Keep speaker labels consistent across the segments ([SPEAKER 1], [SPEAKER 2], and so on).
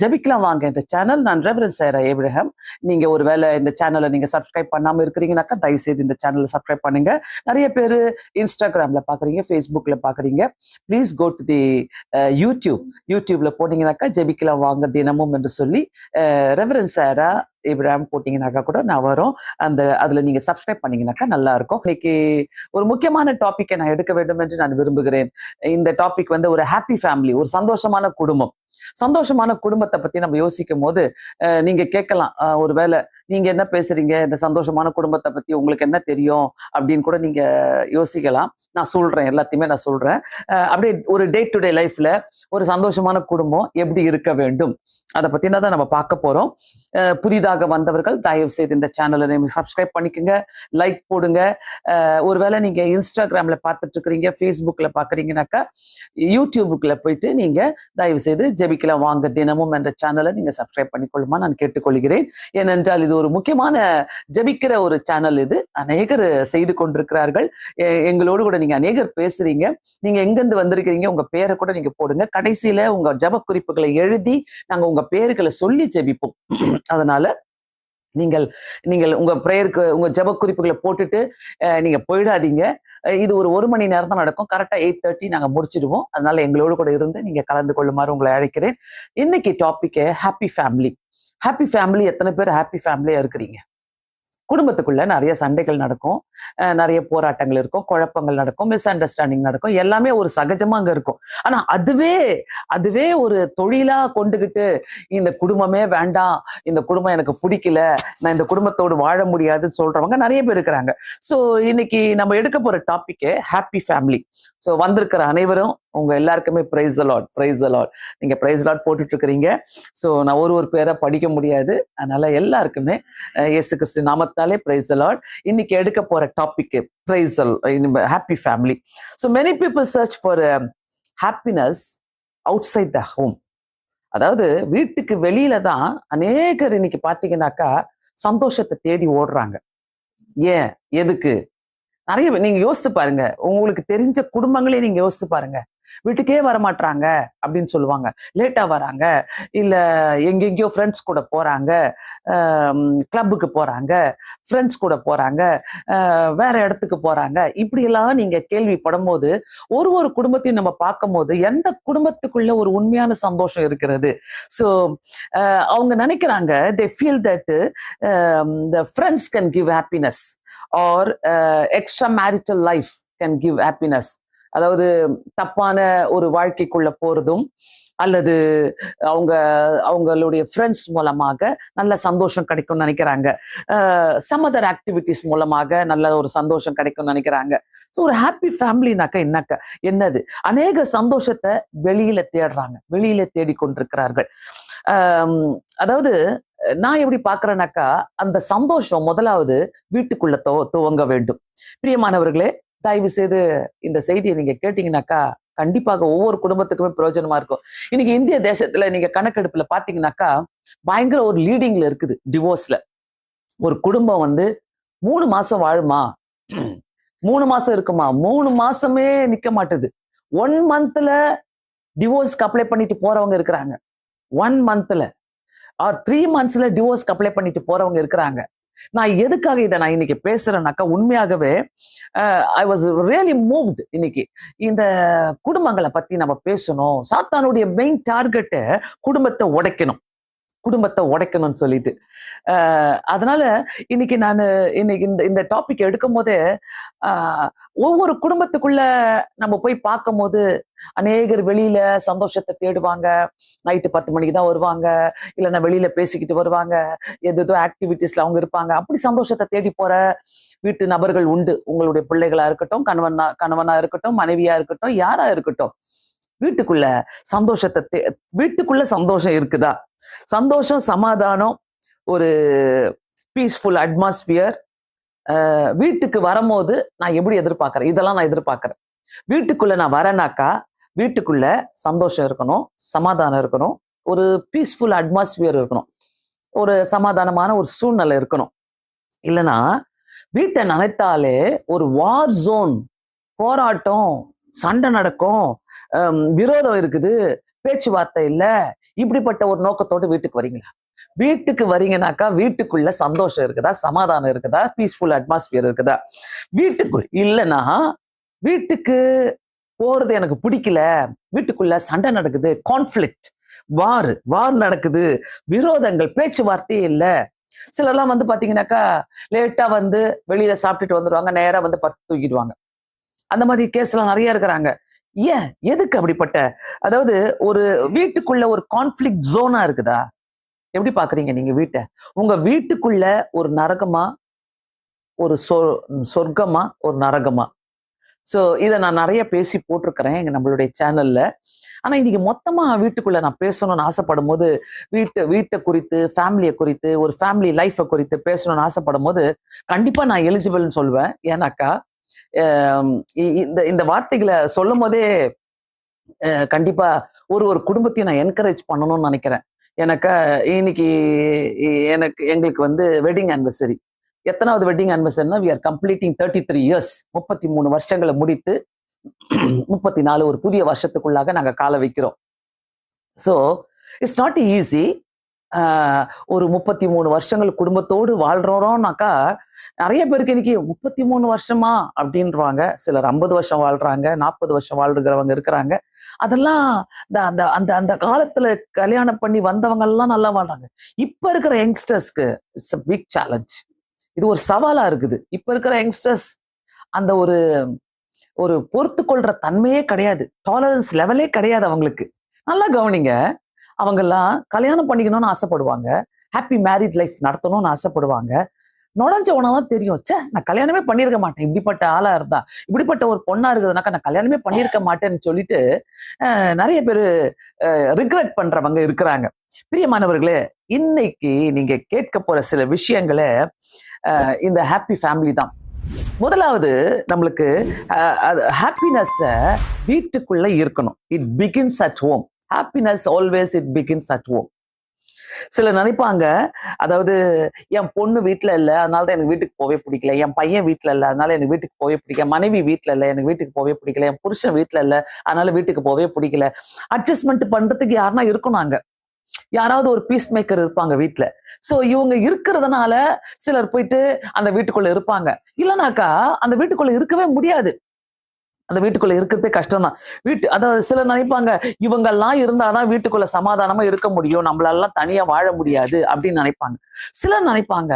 [SPEAKER 1] ஜெபிக்கலாம் வாங்க என்ற சேனல். நான் ரெவரண்ட் சாரா ஏப்ரஹாம். நீங்க ஒருவேளை இந்த சேனலை நீங்க சப்ஸ்கிரைப் பண்ணாம இருக்கிறீங்கன்னாக்கா தயவு செய்து இந்த சேனலை சப்ஸ்கிரைப் பண்ணுங்க. நிறைய பேர் இன்ஸ்டாகிராம்ல பாக்குறீங்க, ஃபேஸ்புக்ல பாக்குறீங்க. ப்ளீஸ் கோ டு தி யூடியூப்ல போனீங்கன்னாக்கா ஜெபிக்கலாம் வாங்க தினமும் என்று சொல்லி ரெவரண்ட் சாரா ஏப்ரஹாம் போட்டீங்கன்னாக்கா கூட நான் வரும். அதுல நீங்க சப்ஸ்கிரைப் பண்ணீங்கன்னாக்கா நல்லா இருக்கும். இன்னைக்கு ஒரு முக்கியமான டாபிக்கை நான் எடுக்க வேண்டும் என்று நான் விரும்புகிறேன். இந்த டாபிக் வந்து ஒரு ஹாப்பி ஃபேமிலி, ஒரு சந்தோஷமான குடும்பம். சந்தோஷமான குடும்பத்தை பத்தி நம்ம யோசிக்கும் போது நீங்க கேட்கலாம், ஒருவேளை நீங்க என்ன பேசுறீங்க, இந்த சந்தோஷமான குடும்பத்தை பத்தி உங்களுக்கு என்ன தெரியும் அப்படின்னு கூட நீங்க யோசிக்கலாம். நான் சொல்றேன், எல்லாத்தையுமே நான் சொல்றேன். அப்படியே ஒரு டே டு டே லைஃப்ல ஒரு சந்தோஷமான குடும்பம் எப்படி இருக்க வேண்டும் அதை பத்தினா தான் நம்ம பார்க்க போறோம். புதிதாக வந்தவர்கள் தயவு செய்து இந்த சேனலை நீங்க சப்ஸ்கிரைப் பண்ணிக்கோங்க, லைக் போடுங்க. ஒருவேளை நீங்க இன்ஸ்டாகிராம்ல பார்த்துட்டு இருக்கிறீங்க, ஃபேஸ்புக்ல பாக்குறீங்கன்னாக்கா யூடியூபுக்குள்ள போயிட்டு நீங்க தயவு செய்து ஜெபிக்கலாம் வாங்க தினமும் என்ற சேனலை நீங்க சப்ஸ்கிரைப் பண்ணிக்கொள்ளுமா நான் கேட்டுக்கொள்கிறேன். ஏனென்றால் இது ஒரு முக்கியமான ஜெபிக்கிற ஒரு சேனல். இது அநேகர் செய்து கொண்டிருக்கிறார்கள். எங்களோடு கூட நீங்க அநேகர் பேசுறீங்க. நீங்க எங்கிருந்து வந்திருக்கிறீங்க, உங்க பேரை கூட நீங்க போடுங்க. கடைசியில உங்க ஜெப குறிப்புகளை எழுதி நாங்க உங்க பேர்களை சொல்லி ஜெபிப்போம். அதனால நீங்கள் உங்க பிரேயருக்கு உங்க ஜெப குறிப்புகளை போட்டுட்டு நீங்க போயிடாதீங்க. இது ஒரு மணி நேரம் தான் நடக்கும். கரெக்டா 8:30 நாங்க முடிச்சிடுவோம். அதனால எங்களோடு கூட இருந்து நீங்க கலந்து கொள்ளுமாறு உங்களை அழைக்கிறேன். இன்னைக்கு topic happy family. Happy family. எத்தனை பேர் ஹாப்பி ஃபேமிலியா இருக்கிறீங்க? குடும்பத்துக்குள்ள நிறைய சண்டைகள் நடக்கும், நிறைய போராட்டங்கள் இருக்கும், குழப்பங்கள் நடக்கும், மிஸ் அண்டர்ஸ்டாண்டிங் நடக்கும். எல்லாமே ஒரு சகஜமா அங்க இருக்கும். ஆனா அதுவே ஒரு தொழிலா கொண்டுகிட்டு இந்த குடும்பமே வேண்டாம், இந்த குடும்பம் எனக்கு பிடிக்கல, நான் இந்த குடும்பத்தோடு வாழ முடியாதுன்னு சொல்றவங்க நிறைய பேர் இருக்கிறாங்க. ஸோ இன்னைக்கு நம்ம எடுக்க போற டாபிக் ஹாப்பி ஃபேமிலி. ஸோ வந்திருக்கிற அனைவரும் உங்க எல்லாருக்குமே praise the Lord, praise the Lord. நீங்க பிரைஸ் தி லார்ட் போட்டுட்டு இருக்கிறீங்க. ஸோ நான் ஒரு பேரை படிக்க முடியாது, அதனால எல்லாருக்குமே இயேசு கிறிஸ்து நாமத்தாலே பிரைஸ் தி லார்ட். இன்னைக்கு எடுக்க போற topic price happy family. So many people search for happiness outside the home. அதாவது வீட்டுக்கு வெளியில தான் அநேகர் இன்னைக்கு பாத்தீங்கன்னாக்கா சந்தோஷத்தை தேடி ஓடுறாங்க. ஏன், எதுக்கு? நிறைய நீங்க யோசித்து பாருங்க. உங்களுக்கு தெரிஞ்ச குடும்பங்களே நீங்க யோசித்து பாருங்க. வீட்டுக்கே வரமாட்டாங்க அப்படின்னு சொல்லுவாங்க. லேட்டா வராங்க, இல்ல எங்கெங்கயோ ஃப்ரெண்ட்ஸ் கூட போறாங்க, கிளப்புக்கு போறாங்க, ஃப்ரெண்ட்ஸ் கூட போறாங்க, வேற இடத்துக்கு போறாங்க. இப்படி எல்லாம் நீங்க கேள்விப்படும் போது ஒரு குடும்பத்தையும் நம்ம பார்க்கும் போது எந்த குடும்பத்துக்குள்ள ஒரு உண்மையான சந்தோஷம் இருக்கிறது? ஸோ அவங்க நினைக்கிறாங்க, they feel that the friends can give happiness or extra marital life can give happiness. அதாவது தப்பான ஒரு வாழ்க்கைக்குள்ள போறதும் அல்லது அவங்களுடைய ஃப்ரெண்ட்ஸ் மூலமாக நல்ல சந்தோஷம் கிடைக்கும்னு நினைக்கிறாங்க. சம் அதர் ஆக்டிவிட்டிஸ் மூலமாக நல்ல ஒரு சந்தோஷம் கிடைக்கும்னு நினைக்கிறாங்க. ஸோ ஒரு ஹாப்பி ஃபேமிலினாக்கா என்னது? அநேக சந்தோஷத்தை வெளியில தேடுறாங்க, வெளியில தேடிக்கொண்டிருக்கிறார்கள். அதாவது நான் எப்படி பாக்குறேன்னாக்கா, அந்த சந்தோஷம் முதலாவது வீட்டுக்குள்ள துவங்க வேண்டும். பிரியமானவர்களே, தயவு செய்து இந்த செய்தியை நீங்க கேட்டீங்கன்னாக்கா கண்டிப்பாக ஒவ்வொரு குடும்பத்துக்குமே பிரயோஜனமா இருக்கும். இன்னைக்கு இந்திய தேசத்துல நீங்க கணக்கெடுப்புல பாத்தீங்கன்னாக்கா பயங்கர ஒரு லீடிங்ல இருக்குது டிவோர்ஸ்ல. ஒரு குடும்பம் 3 மாசம் வாழுமா, 3 மாசம் இருக்குமா, 3 மாசமே நிக்க மாட்டுது. 1 monthல டிவோர்ஸ்க்கு அப்ளை பண்ணிட்டு போறவங்க இருக்கிறாங்க. 1 monthல ஆர் 3 monthsல டிவோர்ஸ்க்கு அப்ளை பண்ணிட்டு போறவங்க இருக்கிறாங்க. நான் எதுக்காக இதை நான் இன்னைக்கு பேசுறேன்னாக்கா, உண்மையாகவே ஐ வாஸ் ரியலி மூவ்ட். இன்னைக்கு இந்த குடும்பங்களை பத்தி நம்ம பேசணும். சாத்தானுடைய மெயின் டார்கெட்டை குடும்பத்தை உடைக்கணும்னு சொல்லிட்டு அதனால இன்னைக்கு நான் இந்த டாபிக் எடுக்கும் போதே ஒவ்வொரு குடும்பத்துக்குள்ள நம்ம போய் பார்க்கும் போது அநேகர் வெளியில சந்தோஷத்தை தேடுவாங்க. நைட்டு 10 மணிக்கு தான் வருவாங்க, இல்லைன்னா வெளியில பேசிக்கிட்டு வருவாங்க, ஏதோ ஆக்டிவிட்டிஸ்ல அவங்க இருப்பாங்க. அப்படி சந்தோஷத்தை தேடி போற வீட்டு நபர்கள் உண்டு. உங்களுடைய பிள்ளைகளா இருக்கட்டும், கணவனா இருக்கட்டும், மனைவியா இருக்கட்டும், யாரா இருக்கட்டும். வீட்டுக்குள்ள சந்தோஷம் இருக்குதா? சந்தோஷம், சமாதானம், ஒரு பீஸ்ஃபுல் அட்மாஸ்பியர் வீட்டுக்கு வரும்போது நான் எப்படி எதிர்பார்க்கிறேன்? இதெல்லாம் நான் எதிர்பார்க்கிறேன். வீட்டுக்குள்ள நான் வரேனாக்கா வீட்டுக்குள்ள சந்தோஷம் இருக்கணும், சமாதானம் இருக்கணும், ஒரு பீஸ்ஃபுல் அட்மாஸ்பியர் இருக்கணும், ஒரு சமாதானமான ஒரு சூழ்நிலை இருக்கணும். இல்லைன்னா வீட்டை நினைத்தாலே ஒரு வார் ஜோன், போராட்டம், சண்டை நடக்கும், விரோதம் இருக்குது, பேச்சுவார்த்தை இல்லை, இப்படிப்பட்ட ஒரு நோக்கத்தோடு வீட்டுக்கு வரீங்களா? வீட்டுக்கு வரீங்கனாக்கா வீட்டுக்குள்ள சந்தோஷம் இருக்குதா, சமாதானம் இருக்குதா, பீஸ்ஃபுல் அட்மாஸ்பியர் இருக்குதா? வீட்டுக்குள் இல்லைன்னா, வீட்டுக்கு போறது எனக்கு பிடிக்கல, வீட்டுக்குள்ள சண்டை நடக்குது, கான்ஃபிளிக்ட், வார் நடக்குது, விரோதங்கள், பேச்சுவார்த்தையே இல்ல. சிலர்லாம் வந்து பாத்தீங்கன்னாக்கா லேட்டா வந்து வெளியில சாப்பிட்டுட்டு வந்துடுவாங்க, நேரா வந்து படுத்து தூக்கிடுவாங்க. அந்த மாதிரி கேஸ் எல்லாம் நிறைய இருக்கிறாங்க. ஏன், எதுக்கு அப்படிப்பட்ட, அதாவது ஒரு வீட்டுக்குள்ள ஒரு கான்ஃபிளிக்ட் ஜோனா இருக்குதா? எப்படி பாக்குறீங்க நீங்க வீட்டை? உங்க வீட்டுக்குள்ள ஒரு நரகமா, ஒரு சொர்க்கமா, ஒரு நரகமா? சோ இதை நான் நிறைய பேசி போட்டிருக்கிறேன் எங்க நம்மளுடைய சேனல்ல. ஆனா இன்னைக்கு மொத்தமா வீட்டுக்குள்ள நான் பேசணும்னு ஆசைப்படும் போது, வீட்டை குறித்து, ஃபேமிலியை குறித்து, ஒரு ஃபேமிலி லைஃபை குறித்து பேசணும்னு ஆசைப்படும் போது கண்டிப்பா நான் எலிஜிபிள்னு சொல்லுவேன். ஏன்னாக்கா இந்த இந்த வார்த்தைகளை சொல்லும் போதே கண்டிப்பா ஒரு குடும்பத்தையும் நான் என்கரேஜ் பண்ணணும்னு நினைக்கிறேன். எனக்கு இன்னைக்கு எங்களுக்கு வந்து வெட்டிங் ஆனிவர்சரி. எத்தனாவது வெட்டிங் ஆனிவர்சரினா, we are completing 33 years. 33 வருஷங்களை முடித்து 34 ஒரு புதிய வருஷத்துக்குள்ளாக நாங்க கால வைக்கிறோம். So it's not easy. ஒரு 33 வருஷங்கள் குடும்பத்தோடு வாழ்றோம்னாக்கா, நிறைய பேருக்கு இன்னைக்கு 33 வருஷமா அப்படின்றாங்க. சிலர் 50 வருஷம் வாழ்றாங்க, 40 வருஷம் வாழ்றவங்க இருக்கிறாங்க. அதெல்லாம் அந்த அந்த அந்த காலத்துல கல்யாணம் பண்ணி வந்தவங்க எல்லாம் நல்லா வாழ்றாங்க. இப்ப இருக்கிற யங்ஸ்டர்ஸ்க்கு இட்ஸ் அ பிக் சேலஞ்ச். இது ஒரு சவாலா இருக்குது. இப்ப இருக்கிற யங்ஸ்டர்ஸ் அந்த ஒரு ஒரு பொறுத்து கொள்ற தன்மையே கிடையாது, டாலரன்ஸ் லெவலே கிடையாது அவங்களுக்கு. நல்லா கவனிங்க, அவங்கெல்லாம் கல்யாணம் பண்ணிக்கணும்னு ஆசைப்படுவாங்க, ஹாப்பி மேரிட் லைஃப் நடத்தணும்னு ஆசைப்படுவாங்க. நுழைஞ்ச உனதான் தெரியும், சே நான் கல்யாணமே பண்ணியிருக்க மாட்டேன், இப்படிப்பட்ட ஆளா இருந்தா, இப்படிப்பட்ட ஒரு பொண்ணா இருக்குதுனாக்கா நான் கல்யாணமே பண்ணியிருக்க மாட்டேன்னு சொல்லிட்டு நிறைய பேர் ரிக்ரெட் பண்றவங்க இருக்கிறாங்க. பிரியமானவர்களே, இன்னைக்கு நீங்க கேட்க போற சில விஷயங்களை இந்த ஹாப்பி ஃபேமிலி தான். முதலாவது, நம்மளுக்கு ஹாப்பினஸ் வீட்டுக்குள்ள இருக்கணும். It begins at home. Happiness always it begins at home. சிலர் நினைப்பாங்க, அதாவது என் பொண்ணு வீட்டுல இல்லை அதனாலதான் எனக்கு வீட்டுக்கு போவே பிடிக்கல, என் பையன் வீட்டுல இல்லை அதனால எனக்கு வீட்டுக்கு போவே பிடிக்கல, மனைவி வீட்டுல இல்லை எனக்கு வீட்டுக்கு போவே பிடிக்கல, என் புருஷன் வீட்டுல இல்லை அதனால வீட்டுக்கு போவே பிடிக்கல. அட்ஜஸ்ட்மெண்ட் பண்றதுக்கு யாருன்னா இருக்கணும், யாராவது ஒரு பீஸ் மேக்கர் இருப்பாங்க வீட்டுல. சோ இவங்க இருக்கிறதுனால சிலர் போயிட்டு அந்த வீட்டுக்குள்ள இருப்பாங்க. இல்லைனாக்கா அந்த வீட்டுக்குள்ள இருக்கவே முடியாது. அந்த வீட்டுக்குள்ள இருக்கிறதே கஷ்டம் தான். அதாவது சிலர் நினைப்பாங்க, இவங்கெல்லாம் இருந்தாதான் வீட்டுக்குள்ள சமாதானமா இருக்க முடியும், நம்மளெல்லாம் தனியா வாழ முடியாது அப்படின்னு நினைப்பாங்க. சிலர் நினைப்பாங்க,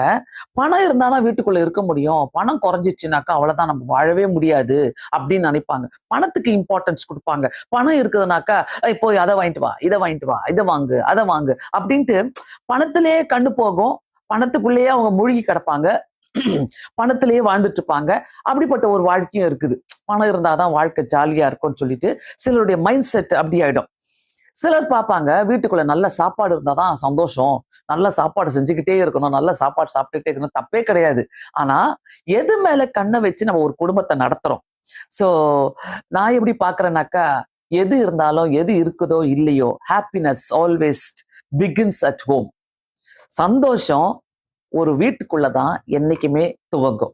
[SPEAKER 1] பணம் இருந்தாதான் வீட்டுக்குள்ள இருக்க முடியும், பணம் குறைஞ்சிச்சுனாக்கா அவ்வளவுதான், நம்ம வாழவே முடியாது அப்படின்னு நினைப்பாங்க. பணத்துக்கு இம்பார்ட்டன்ஸ் கொடுப்பாங்க. பணம் இருக்குதுனாக்கா போய் அதை வாங்கிட்டு வா, இதை வாங்கிட்டு வா, இதை வாங்கு, அதை வாங்கு அப்படின்ட்டு பணத்திலேயே கண்ணு போகும். பணத்துக்குள்ளேயே அவங்க மூழ்கி கிடப்பாங்க, பணத்திலேயே வாழ்ந்துட்டு இருப்பாங்க. அப்படிப்பட்ட ஒரு வாழ்க்கையும் இருக்குது. பணம் இருந்தாதான் வாழ்க்கை ஜாலியா இருக்கும்னு சொல்லிட்டு சிலருடைய மைண்ட் செட் அப்படி ஆயிடும். சிலர் பார்ப்பாங்க, வீட்டுக்குள்ள நல்ல சாப்பாடு இருந்தாதான் சந்தோஷம், நல்ல சாப்பாடு செஞ்சுக்கிட்டே இருக்கணும், நல்ல சாப்பாடு சாப்பிட்டுட்டே இருக்கணும், தப்பே கிடையாது. ஆனா எது மேல கண்ணை வச்சு நம்ம ஒரு குடும்பத்தை நடத்துறோம். சோ நான் எப்படி பாக்குறேன்னாக்கா, எது இருந்தாலும், எது இருக்குதோ இல்லையோ, happiness always begins at home. சந்தோஷம் ஒரு வீட்டுக்குள்ளதான் என்னைக்குமே துவங்கும்.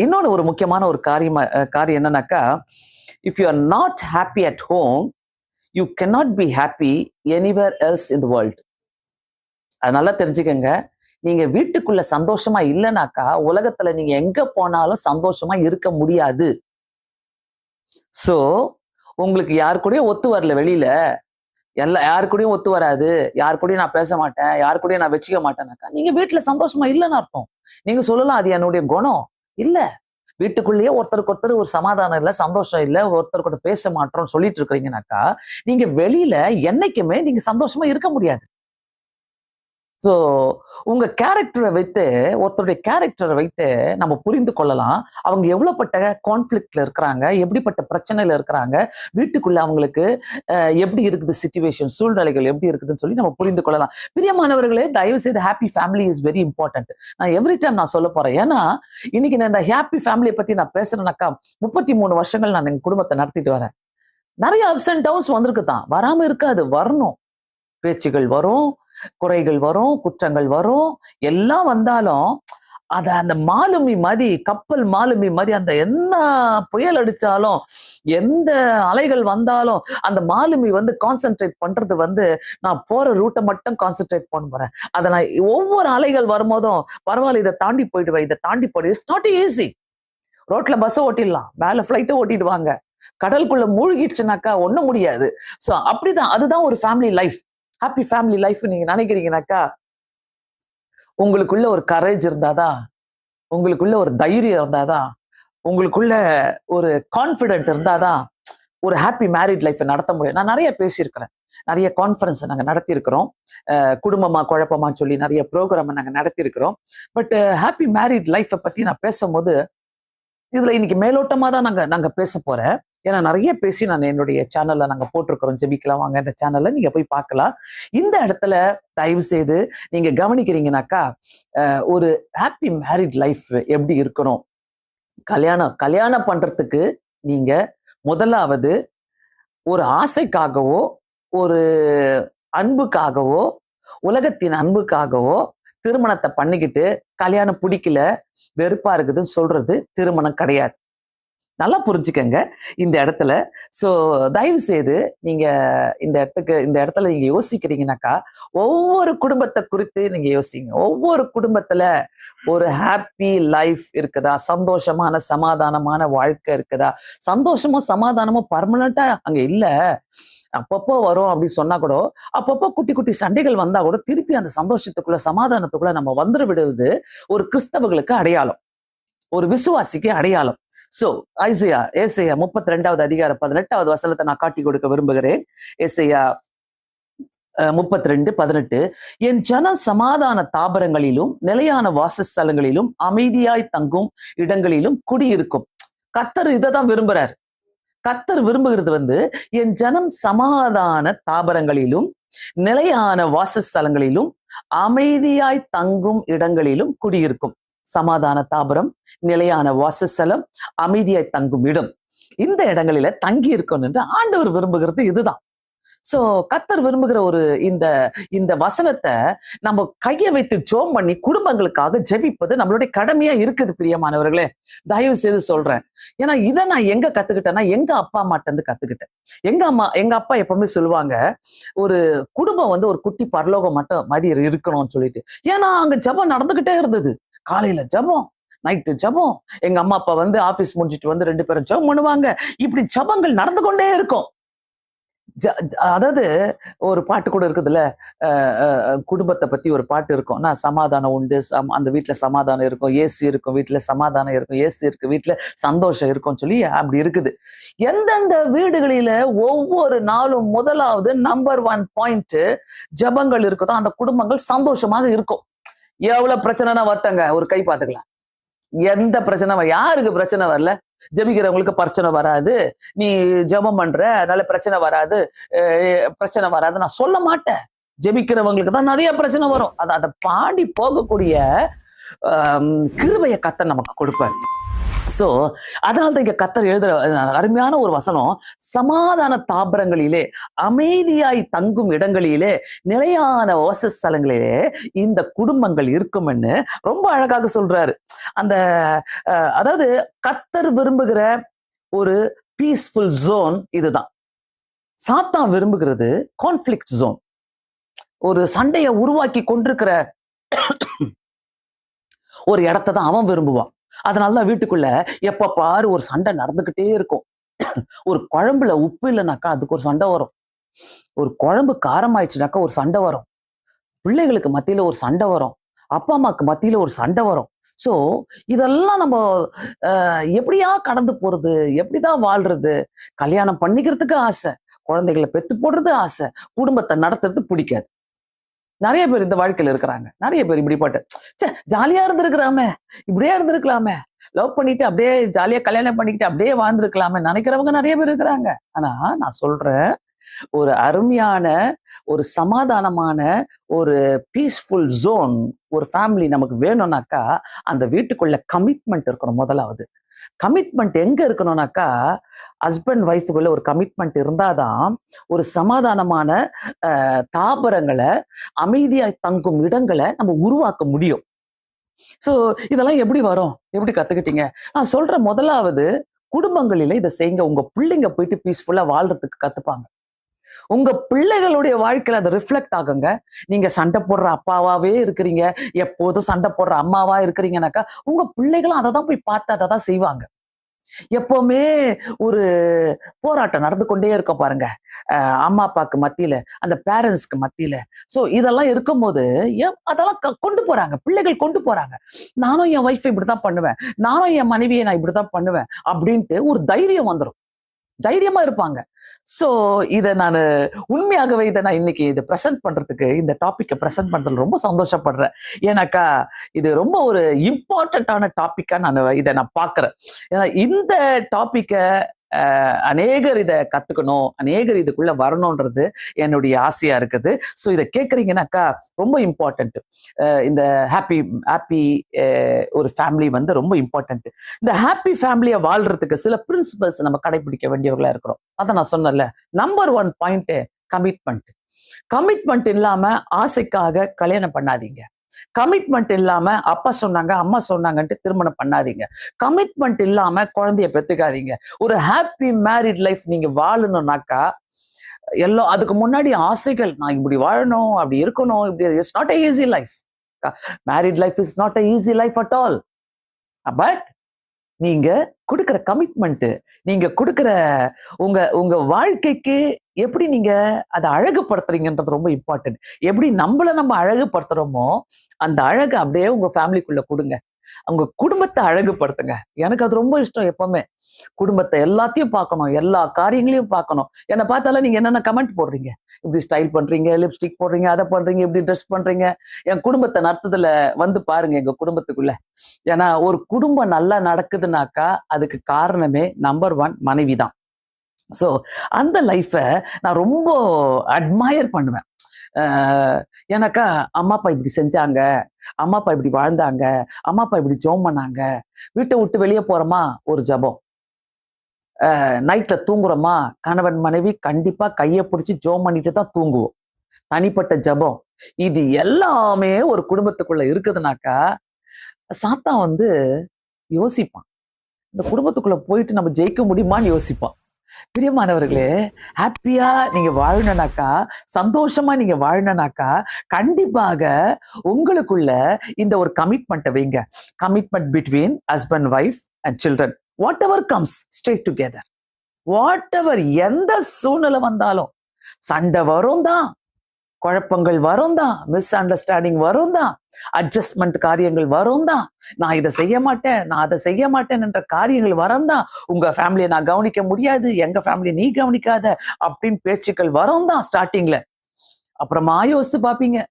[SPEAKER 1] இன்னொன்னு ஒரு முக்கியமான ஒரு காரியம் என்னன்னாக்கா, if you are not happy at home, you cannot be happy anywhere else in the world. அதனால தெரிஞ்சுக்கங்க, நீங்க வீட்டுக்குள்ள சந்தோஷமா இல்லைனாக்கா உலகத்துல நீங்க எங்க போனாலும் சந்தோஷமா இருக்க முடியாது. சோ உங்களுக்கு யாரு கூடயும் ஒத்து வரல, வெளியில யாரு கூடயும் ஒத்து வராது, யாரு கூடயும் நான் பேச மாட்டேன், யாரு கூடயும் நான் வச்சுக்க மாட்டேனாக்கா நீங்க வீட்டுல சந்தோஷமா இல்லைன்னு அர்த்தம். நீங்க சொல்லலாம், அது என்னுடைய குணம். இல்ல, வீட்டுக்குள்ளேயே ஒருத்தருக்கு ஒருத்தர் ஒரு சமாதானம் இல்லை, சந்தோஷம் இல்லை, ஒருத்தர் கூட பேச மாட்டோம்னு சொல்லிட்டு இருக்கிறீங்கனாக்கா நீங்க வெளியில என்னைக்குமே நீங்க சந்தோஷமா இருக்க முடியாது. ஸோ உங்க கேரக்டரை வைத்து, ஒருத்தருடைய கேரக்டரை வைத்து நம்ம புரிந்து கொள்ளலாம் அவங்க எவ்வளவுப்பட்ட கான்ஃபிளிக்ட்ல இருக்கிறாங்க, எப்படிப்பட்ட பிரச்சனையில இருக்கிறாங்க, வீட்டுக்குள்ள அவங்களுக்கு எப்படி இருக்குது சிச்சுவேஷன், சூழ்நிலைகள் எப்படி இருக்குதுன்னு சொல்லி நம்ம புரிந்து கொள்ளலாம். பிரியமானவர்களே, தயவு செய்து happy family is very important. நான் எவ்ரி டைம் நான் சொல்ல போறேன். ஏன்னா இன்னைக்கு நான் இந்த ஹாப்பி ஃபேமிலியை பத்தி நான் பேசுறேன்னாக்கா, 33 வருஷங்கள் நான் எங்க குடும்பத்தை நடத்திட்டு வரேன். நிறைய அப்ஸ் அண்ட் டவுன்ஸ் வந்திருக்கு தான், வராம இருக்காது, வரணும். பேச்சுகள் வரும், குறைகள் வரும், குற்றங்கள் வரும், எல்லாம் வந்தாலும் அத அந்த மாலுமி மாதிரி, கப்பல் மாலுமி மாதிரி, அந்த என்ன புயல் அடிச்சாலும் எந்த அலைகள் வந்தாலும் அந்த மாலுமி வந்து கான்சென்ட்ரேட் பண்றது வந்து நான் போற ரூட்டை மட்டும் கான்சென்ட்ரேட் பண்ண போறேன். அதை நான் ஒவ்வொரு அலைகள் வரும்போதும் பரவாயில்ல, இதை தாண்டி போயிடுவேன், இதை தாண்டி போயிடு. It's not easy. ரோட்ல பஸ் ஓட்டிடலாம், மேல ஃபிளைட்டை ஓட்டிடுவாங்க, கடலுக்குள்ள மூழ்கிடுச்சுனாக்கா ஒண்ணும் முடியாது. சோ அப்படிதான், அதுதான் ஒரு family life. Happy family life நீங்க நினைக்கிறீங்கனாக்கா உங்களுக்குள்ள ஒரு கரேஜ் இருந்தாதான், உங்களுக்குள்ள ஒரு தைரியம் இருந்தாதான், உங்களுக்குள்ள ஒரு கான்பிடென்ட் இருந்தாதான் ஒரு ஹாப்பி மேரிட் லைஃப் நடத்த முடியும். நான் நிறைய பேசியிருக்கிறேன், நிறைய கான்ஃபரன்ஸ் நாங்க நடத்தி இருக்கிறோம், குடும்பமா குழப்பமான்னு சொல்லி நிறைய ப்ரோக்ராம் நாங்க நடத்தி இருக்கிறோம். பட் ஹாப்பி மேரிட் லைஃப்பை பத்தி நான் பேசும்போது இதுல இன்னைக்கு மேலோட்டமா தான் நாங்க பேச போறேன். ஏன்னா நிறைய பேசி நான் என்னுடைய சேனல்ல நாங்க போட்டிருக்கிறோம். ஜெபிக்கலாம் வாங்க, இந்த சேனல்ல நீங்க போய் பார்க்கலாம். இந்த இடத்துல தயவு செய்து நீங்க கவனிக்கிறீங்கனாக்கா ஒரு ஹாப்பி மேரிட் லைஃப் எப்படி இருக்கணும். கல்யாணம் பண்றதுக்கு நீங்க முதலாவது ஒரு ஆசைக்காகவோ ஒரு அன்புக்காகவோ உலகத்தின் அன்புக்காகவோ திருமணத்தை பண்ணிக்கிட்டு கல்யாணம் பிடிக்கல, வெறுப்பா இருக்குதுன்னு சொல்றது திருமணம் கிடையாது. நல்லா புரிஞ்சுக்கங்க இந்த இடத்துல. சோ தயவு செய்து நீங்க இந்த இடத்துல நீங்க யோசிக்கிறீங்கன்னாக்கா ஒவ்வொரு குடும்பத்தை குறித்து நீங்க யோசிங்க. ஒவ்வொரு குடும்பத்துல ஒரு ஹாப்பி லைஃப் இருக்குதா, சந்தோஷமான சமாதானமான வாழ்க்கை இருக்குதா. சந்தோஷமும் சமாதானமும் பர்மனண்டா அங்க இல்ல, அப்பப்போ வரும் அப்படின்னு சொன்னா கூட, அப்பப்போ குட்டி குட்டி சண்டைகள் வந்தா கூட திருப்பி அந்த சந்தோஷத்துக்குள்ள சமாதானத்துக்குள்ள நம்ம வந்துட விடுவது ஒரு கிறிஸ்தவர்களுக்கு அடையாளம், ஒரு விசுவாசிக்கு அடையாளம். சோ ஏசாயா 32வது அதிகாரம் 18வது வசனத்தை நான் காட்டி கொடுக்க விரும்புகிறேன். ஏசாயா 32:18, என் ஜன சமாதான தாபரங்களிலும் நிலையான வாசஸ்தலங்களிலும் அமைதியாய் தங்கும் இடங்களிலும் குடியிருக்கும். கர்த்தர் இதைதான் விரும்புறாரு. கர்த்தர் விரும்புகிறது வந்து என் ஜனம் சமாதான தாபரங்களிலும் நிலையான வாசஸ்தலங்களிலும் அமைதியாய் தங்கும் இடங்களிலும் குடியிருக்கும். சமாதான தாபரம், நிலையான வாசஸ்தலம், அமைதியாய் தங்கும் இடம், இந்த இடங்களில தங்கி இருக்கணும் என்று ஆண்டவர் விரும்புகிறது இதுதான். சோ கர்த்தர் விரும்புகிற ஒரு இந்த வசனத்தை நம்ம கையை வைத்து ஜெபம் பண்ணி குடும்பங்களுக்காக ஜெபிப்பது நம்மளுடைய கடமையா இருக்குது பிரியமானவர்களே. தயவு செய்து சொல்றேன். ஏன்னா இதை நான் எங்க கத்துக்கிட்டேன்னா எங்க அப்பா அம்மாட்ட இருந்து கத்துக்கிட்டேன். எங்க அப்பா எப்பவுமே சொல்லுவாங்க, ஒரு குடும்பம் வந்து ஒரு குட்டி பரலோகம் மட்டும் மாதிரி இருக்கணும்னு சொல்லிட்டு. ஏன்னா அங்க ஜெபம் நடந்துகிட்டே இருந்தது. காலையில ஜெபம், நைட்டு ஜெபம். எங்க அம்மா அப்பா வந்து ஆபீஸ் முடிஞ்சிட்டு வந்து 2 பேரும் ஜெபம் பண்ணுவாங்க. இப்படி ஜெபங்கள் நடந்து கொண்டே இருக்கும். அதாவது ஒரு பாட்டு கூட இருக்குதுல்ல, குடும்பத்தை பத்தி ஒரு பாட்டு இருக்கும். நான் சமாதானம் உண்டு, அந்த வீட்டுல சமாதானம் இருக்கும், ஏசு இருக்கும் வீட்டுல சமாதானம் இருக்கும், ஏசு இருக்கு வீட்டுல சந்தோஷம் இருக்கும்னு சொல்லி அப்படி இருக்குது. எந்தெந்த வீடுகளில ஒவ்வொரு நாளும் முதலாவது நம்பர் 1 பாயிண்ட் ஜெபங்கள் இருக்குதோ அந்த குடும்பங்கள் சந்தோஷமாக இருக்கும். எவ்வளவு பிரச்சனைனா வரட்டங்க, ஒரு கை பார்த்துக்கலாம். எந்த பிரச்சனை, யாருக்கு பிரச்சனை வரல? ஜெபிக்கிறவங்களுக்கு பிரச்சனை வராது, நீ ஜெபம் பண்ற அதனால பிரச்சனை வராது நான் சொல்ல மாட்டேன். ஜெபிக்கிறவங்களுக்கு தான் நிறைய பிரச்சனை வரும். அதை பாண்டி போகக்கூடிய கிருபையை கர்த்தர் நமக்கு கொடுப்பார். சோ அதனால்தான் இங்க கர்த்தர் எழுதுற அருமையான ஒரு வசனம், சமாதான தாபரங்களிலே அமைதியாய் தங்கும் இடங்களிலே நிலையான வாசஸ்தலங்களிலே இந்த குடும்பங்கள் இருக்கும்னு ரொம்ப அழகாக சொல்றாரு. அந்த அதாவது கர்த்தர் விரும்புகிற ஒரு பீஸ்ஃபுல் ஜோன் இதுதான். சாத்தான் விரும்புகிறது கான்ஃபிளிக்ட் ஜோன், ஒரு சண்டையை உருவாக்கி கொண்டிருக்கிற ஒரு இடத்தை தான் அவன் விரும்புவான். அதனாலதான் வீட்டுக்குள்ள எப்ப பாரு ஒரு சண்டை நடந்துகிட்டே இருக்கும். ஒரு குழம்புல உப்பு இல்லைனாக்கா அதுக்கு ஒரு சண்டை வரும், ஒரு குழம்பு காரம் ஆயிடுச்சுனாக்கா ஒரு சண்டை வரும், பிள்ளைகளுக்கு மத்தியில ஒரு சண்டை வரும், அப்பா அம்மாக்கு மத்தியில ஒரு சண்டை வரும். சோ இதெல்லாம் நம்ம எப்படியா கடந்து போறது, எப்படிதான் வாழ்றது? கல்யாணம் பண்ணிக்கிறதுக்கு ஆசை, குழந்தைகளை பெத்து போடுறது ஆசை, குடும்பத்தை நடத்துறது பிடிக்காது. நிறைய பேர் இந்த வாழ்க்கையில இருக்கிறாங்க. நிறைய பேர் இப்படி பாட்டு ஜாலியா இருந்திருக்கலாமே, இப்படியே இருந்திருக்கலாமே, லவ் பண்ணிட்டு அப்படியே ஜாலியா கல்யாணம் பண்ணிக்கிட்டு அப்படியே வாழ்ந்துருக்கலாமே நினைக்கிறவங்க நிறைய பேர் இருக்கிறாங்க. ஆனா நான் சொல்றேன், ஒரு அருமையான ஒரு சமாதானமான ஒரு பீஸ்ஃபுல் ஜோன் ஒரு ஃபேமிலி நமக்கு வேணும்னாக்கா அந்த வீட்டுக்குள்ள கமிட்மெண்ட் இருக்கணும். முதலாவது கமிட்மெண்ட் எங்க இருக்கணும்னாக்கா ஹஸ்பண்ட் ஒய்ஃபுக்குள்ள ஒரு கமிட்மெண்ட் இருந்தாதான் ஒரு சமாதானமான தாபரங்களை, அமைதியாய் தங்கும் இடங்களை நம்ம உருவாக்க முடியும். சோ இதெல்லாம் எப்படி வரும், எப்படி கத்துக்கிட்டீங்க? நான் சொல்ற முதலாவது குடும்பங்களில இதை செய்யுங்க. உங்க பிள்ளைங்க போயிட்டு பீஸ்ஃபுல்லா வாழ்றதுக்கு கத்துப்பாங்க. உங்க பிள்ளைகளுடைய வாழ்க்கையில அது ரிஃப்ளெக்ட் ஆகுங்க. நீங்க சண்டை போடுற அப்பாவாவே இருக்கிறீங்க, எப்போதும் சண்டை போடுற அம்மாவா இருக்கிறீங்கன்னாக்கா, உங்க பிள்ளைகளும் அதை தான் போய் பார்த்து அதை தான் செய்வாங்க. எப்பவுமே ஒரு போராட்டம் நடந்து கொண்டே இருக்கும் பாருங்க. அம்மா அப்பாக்கு மத்தியில, அந்த பேரண்ட்ஸ்க்கு மத்தியில. சோ இதெல்லாம் இருக்கும்போது அதெல்லாம் கொண்டு போறாங்க, பிள்ளைகள் கொண்டு போறாங்க. நானும் என் ஒய்ஃப் இப்படிதான் பண்ணுவேன், நானும் என் மனைவியை நான் இப்படிதான் பண்ணுவேன் அப்படின்ட்டு ஒரு தைரியம் வந்துடும். தைரியமா இருப்பாங்க. சோ இத நானு உண்மையாகவே இதை நான் இன்னைக்கு இதை பிரசன்ட் பண்றதுக்கு, இந்த டாபிக்கை பிரசன்ட் பண்றது ரொம்ப சந்தோஷப்படுறேன். ஏன்னாக்கா இது ரொம்ப ஒரு இம்பார்ட்டன்டான டாபிக்கா இதை நான் பாக்குறேன். ஏன்னா இந்த டாபிக்கை அநேகர் இதை கத்துக்கணும், அநேகர் இதுக்குள்ள வரணும்ன்றது என்னுடைய ஆசையா இருக்குது. ஸோ இதை கேட்குறீங்கன்னாக்கா ரொம்ப இம்பார்ட்டன்ட். இந்த ஹாப்பி ஹாப்பி ஒரு ஃபேமிலி வந்து ரொம்ப இம்பார்ட்டன்ட். இந்த ஹாப்பி ஃபேமிலியை வாழ்றதுக்கு சில பிரின்சிபல்ஸ் நம்ம கடைபிடிக்க வேண்டியவர்களா இருக்கிறோம். அதை நான் சொன்னேன்ல, நம்பர் 1 பாயிண்ட் கமிட்மெண்ட். கமிட்மெண்ட் இல்லாம ஆசைக்காக கல்யாணம் பண்ணாதீங்க. கமிட்மெண்ட் இல்லாம அப்பா சொன்னாங்க அம்மா சொன்னாங்கன்ட்டு திருமணம் பண்ணாதீங்க. கமிட்மெண்ட் இல்லாம குழந்தைய பெத்துக்காதீங்க. ஒரு ஹாப்பி மேரிட் லைஃப் நீங்க வாழணும்னாக்கா எல்லாம் அதுக்கு முன்னாடி ஆசைகள், நான் இப்படி வாழணும், அப்படி இருக்கணும், இப்படி it's not a easy life. Married life is not a easy life at all. But நீங்க கொடுக்கிற கமிட்மெண்ட், நீங்க கொடுக்கிற உங்க உங்க வாழ்க்கைக்கு எப்படி நீங்க அதை அழகுபடுத்துறீங்கன்றது ரொம்ப இம்பார்ட்டன்ட். எப்படி நம்ம அழகுபடுத்துறோமோ அந்த அழகு அப்படியே உங்க ஃபேமிலிக்குள்ள கொடுங்க. உங்க குடும்பத்தை அழகுபடுத்துங்க. எனக்கு அது ரொம்ப இஷ்டம். எப்பவுமே குடும்பத்தை எல்லாத்தையும் பார்க்கணும், எல்லா காரியங்களையும் பார்க்கணும். என்னை பார்த்தாலும் நீங்க என்னென்ன கமெண்ட் போடுறீங்க, இப்படி ஸ்டைல் பண்றீங்க, லிப்ஸ்டிக் போடுறீங்க, அதை பண்றீங்க, இப்படி ட்ரெஸ் பண்றீங்க. என் குடும்பத்தை நடத்துதுல வந்து பாருங்க எங்க குடும்பத்துக்குள்ள. ஏன்னா ஒரு குடும்பம் நல்லா நடக்குதுனாக்கா அதுக்கு காரணமே நம்பர் 1 மனைவி தான். ஸோ அந்த லைஃப்பை நான் ரொம்ப அட்மயர் பண்ணுவேன். எனக்கா அம்மா அப்பா இப்படி செஞ்சாங்க, அம்மா அப்பா இப்படி வாழ்ந்தாங்க, அம்மா அப்பா இப்படி ஜெபம் பண்ணாங்க. வீட்டை விட்டு வெளியே போறோமா ஒரு ஜெபம், நைட்ல தூங்குறோமா கணவன் மனைவி கண்டிப்பா கையை பிடிச்சி ஜெபம் பண்ணிட்டு தான் தூங்குவோம். தனிப்பட்ட ஜெபம் இது எல்லாமே ஒரு குடும்பத்துக்குள்ள இருக்குதுனாக்கா சாத்தான் வந்து யோசிப்பான், இந்த குடும்பத்துக்குள்ள போயிட்டு நம்ம ஜெயிக்க முடியுமான்னு யோசிப்பான். பிரியமானவர்களே, ஹாப்பியா நீங்க வாழணும்னாக்கா, சந்தோஷமா நீங்க வாழணும்னாக்கா கண்டிப்பாக உங்களுக்குள்ள இந்த ஒரு கமிட்மெண்ட்டை வைங்க. Commitment between husband wife and children. Whatever comes stay together. Whatever, எந்த சூழ்நிலை வந்தாலும் சண்டை வரும் தான், குழப்பங்கள் வரும் தான், மிஸ் அண்டர்ஸ்டாண்டிங் வரும் தான், அட்ஜஸ்ட்மெண்ட் காரியங்கள் வரும் தான், நான் இதை செய்ய மாட்டேன், நான் அதை செய்ய மாட்டேன் என்ற காரியங்கள் வரும் தான், உங்க ஃபேமிலியை நான் கவனிக்க முடியாது, எங்க ஃபேமிலியை நீ கவனிக்காத அப்படின்னு பேச்சுக்கள் வரும் தான் ஸ்டார்டிங்ல. அப்புறமா யோசிச்சு பார்ப்பீங்க,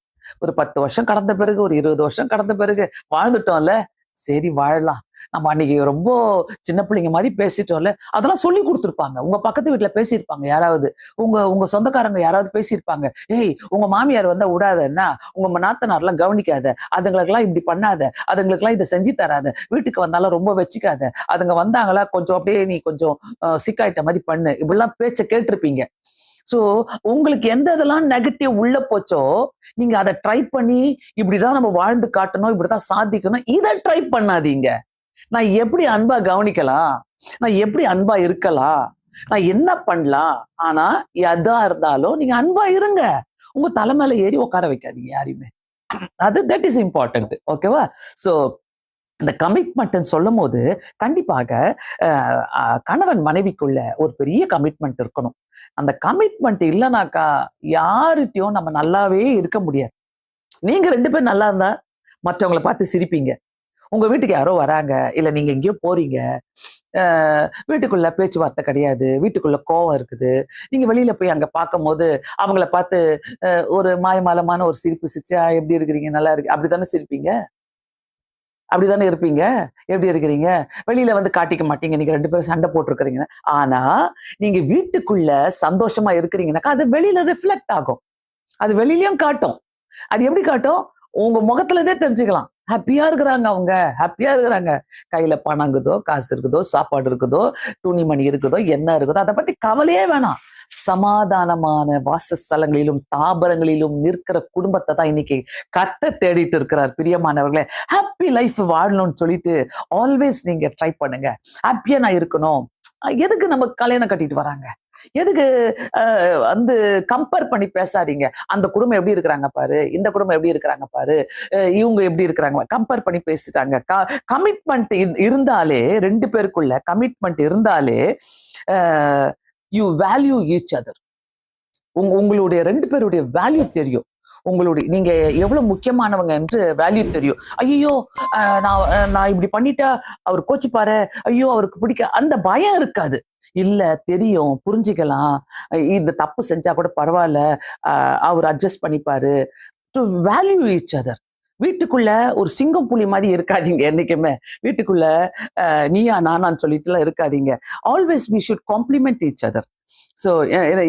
[SPEAKER 1] ஒரு 10 வருஷம் கடந்த பிறகு, ஒரு 20 வருஷம் கடந்த பிறகு வாழ்ந்துட்டோம்ல, சரி வாழலாம், நம்ம அன்னைக்கு ரொம்ப சின்ன பிள்ளைங்க மாதிரி பேசிட்டோம்ல, அதெல்லாம் சொல்லி கொடுத்துருப்பாங்க. உங்க பக்கத்து வீட்டுல பேசியிருப்பாங்க யாராவது, உங்க சொந்தக்காரங்க யாராவது பேசியிருப்பாங்க, ஏய் உங்க மாமியார் வந்தா விடாதன்னா, உங்க நாத்தனார்லாம் கவனிக்காத, அதுங்களுக்கெல்லாம் இப்படி பண்ணாத, அதுங்களுக்கெல்லாம் இதை செஞ்சு தராத, வீட்டுக்கு வந்தாலும் ரொம்ப வச்சுக்காத, அதுங்க வந்தாங்களா கொஞ்சம் அப்படியே நீ கொஞ்சம் சிக்காயிட்ட மாதிரி பண்ணு, இப்படிலாம் பேச்ச கேட்டிருப்பீங்க. சோ உங்களுக்கு எந்த இதெல்லாம் நெகட்டிவ் உள்ள போச்சோ நீங்க அதை ட்ரை பண்ணி இப்படிதான் நம்ம வாழ்ந்து காட்டணும், இப்படிதான் சாதிக்கணும், இதை ட்ரை பண்ணாதீங்க. நான் எப்படி அன்பா கவனிக்கலாம், நான் எப்படி அன்பா இருக்கலாம், நான் என்ன பண்ணலாம், ஆனா எதா இருந்தாலும் நீங்க அன்பா இருங்க. உங்க தலைமையில ஏறி உட்கார வைக்காதீங்க யாரையுமே. அது தட் இஸ் இம்பார்ட்டன்ட். ஓகேவா? சோ இந்த கமிட்மெண்ட் சொல்லும் போது கண்டிப்பாக கணவன் மனைவிக்குள்ள ஒரு பெரிய கமிட்மெண்ட் இருக்கணும். அந்த கமிட்மெண்ட் இல்லைனாக்கா யார்கிட்டயும் நம்ம நல்லாவே இருக்க முடியாது. நீங்க 2 பேரும் நல்லா இருந்தா மற்றவங்களை பார்த்து சிரிப்பீங்க. உங்க வீட்டுக்கு யாரோ வராங்க, இல்ல நீங்க எங்கேயோ போறீங்க, வீட்டுக்குள்ள பேச்சுவார்த்தை கிடையாது, வீட்டுக்குள்ள கோவம் இருக்குது, நீங்க வெளியில போய் அங்க பார்க்கும் போது அவங்கள பார்த்து ஒரு மாயமாலமான ஒரு சிரிப்பு சிரிச்சா எப்படி இருக்கிறீங்க, நல்லா இருக்கு, அப்படித்தானே சிரிப்பீங்க, அப்படித்தானே இருப்பீங்க. எப்படி இருக்கிறீங்க, வெளியில வந்து காட்டிக்க மாட்டீங்க, நீங்க 2 பேரும் சண்டை போட்டுருக்கிறீங்க. ஆனா நீங்க வீட்டுக்குள்ள சந்தோஷமா இருக்கிறீங்கன்னாக்கா அது வெளியில ரிஃப்ளெக்ட் ஆகும், அது வெளியிலயும் காட்டும். அது எப்படி காட்டும், உங்க முகத்துலதே தெரிஞ்சுக்கலாம். ஹாப்பியா இருக்கிறாங்க, அவங்க ஹாப்பியா இருக்கிறாங்க, கையில பணம் இருக்குதோ, காசு இருக்குதோ, சாப்பாடு இருக்குதோ, துணிமணி இருக்குதோ, என்ன இருக்குதோ, அதை பத்தி கவலையே வேணாம். சமாதானமான வாசஸ்தலங்களிலும் தாபரங்களிலும் நிற்கிற குடும்பத்தை தான் இன்னைக்கு கர்த்தர் தேடிட்டு இருக்கிறார். பிரியமானவர்களே, ஹாப்பி லைஃப் வாழணும்னு சொல்லிட்டு ஆல்வேஸ் நீங்க ட்ரை பண்ணுங்க. ஹாப்பியா நான் இருக்கணும், எதுக்கு நமக்கு கல்யாணம் கட்டிட்டு வராங்க? எதுக்கு வந்து கம்பேர் பண்ணி பேசாதீங்க. அந்த குடும்பம் எப்படி இருக்கிறாங்க பாரு, இந்த குடும்பம் எப்படி இருக்கிறாங்க பாரு, இவங்க எப்படி இருக்கிறாங்க, கம்பேர் பண்ணி பேசிட்டாங்க. கமிட்மெண்ட் இருந்தாலே, 2 பேருக்குள்ள கமிட்மெண்ட் இருந்தாலே யூ வேல்யூ ஈச் அதர். உங்களுடைய 2 பேருடைய வேல்யூ தெரியும். நீங்க எவ்வளவு முக்கியமானவங்க என்று வேல்யூ தெரியும். ஐயோ நான் இப்படி பண்ணிட்டா அவர் கோச்சுப்பாரு, ஐயோ அவருக்கு பிடிக்க, அந்த பயம் இருக்காது. இல்ல தெரியும், புரிஞ்சுக்கலாம், இந்த தப்பு செஞ்சா கூட பரவாயில்ல, அவர் அட்ஜஸ்ட் பண்ணிப்பாரு. To value each other. வீட்டுக்குள்ள ஒரு சிங்கம் புலி மாதிரி இருக்காதீங்க என்னைக்குமே. வீட்டுக்குள்ள நீயா நானான்னு சொல்லிட்டுலாம் இருக்காதீங்க. Always we should compliment each other. So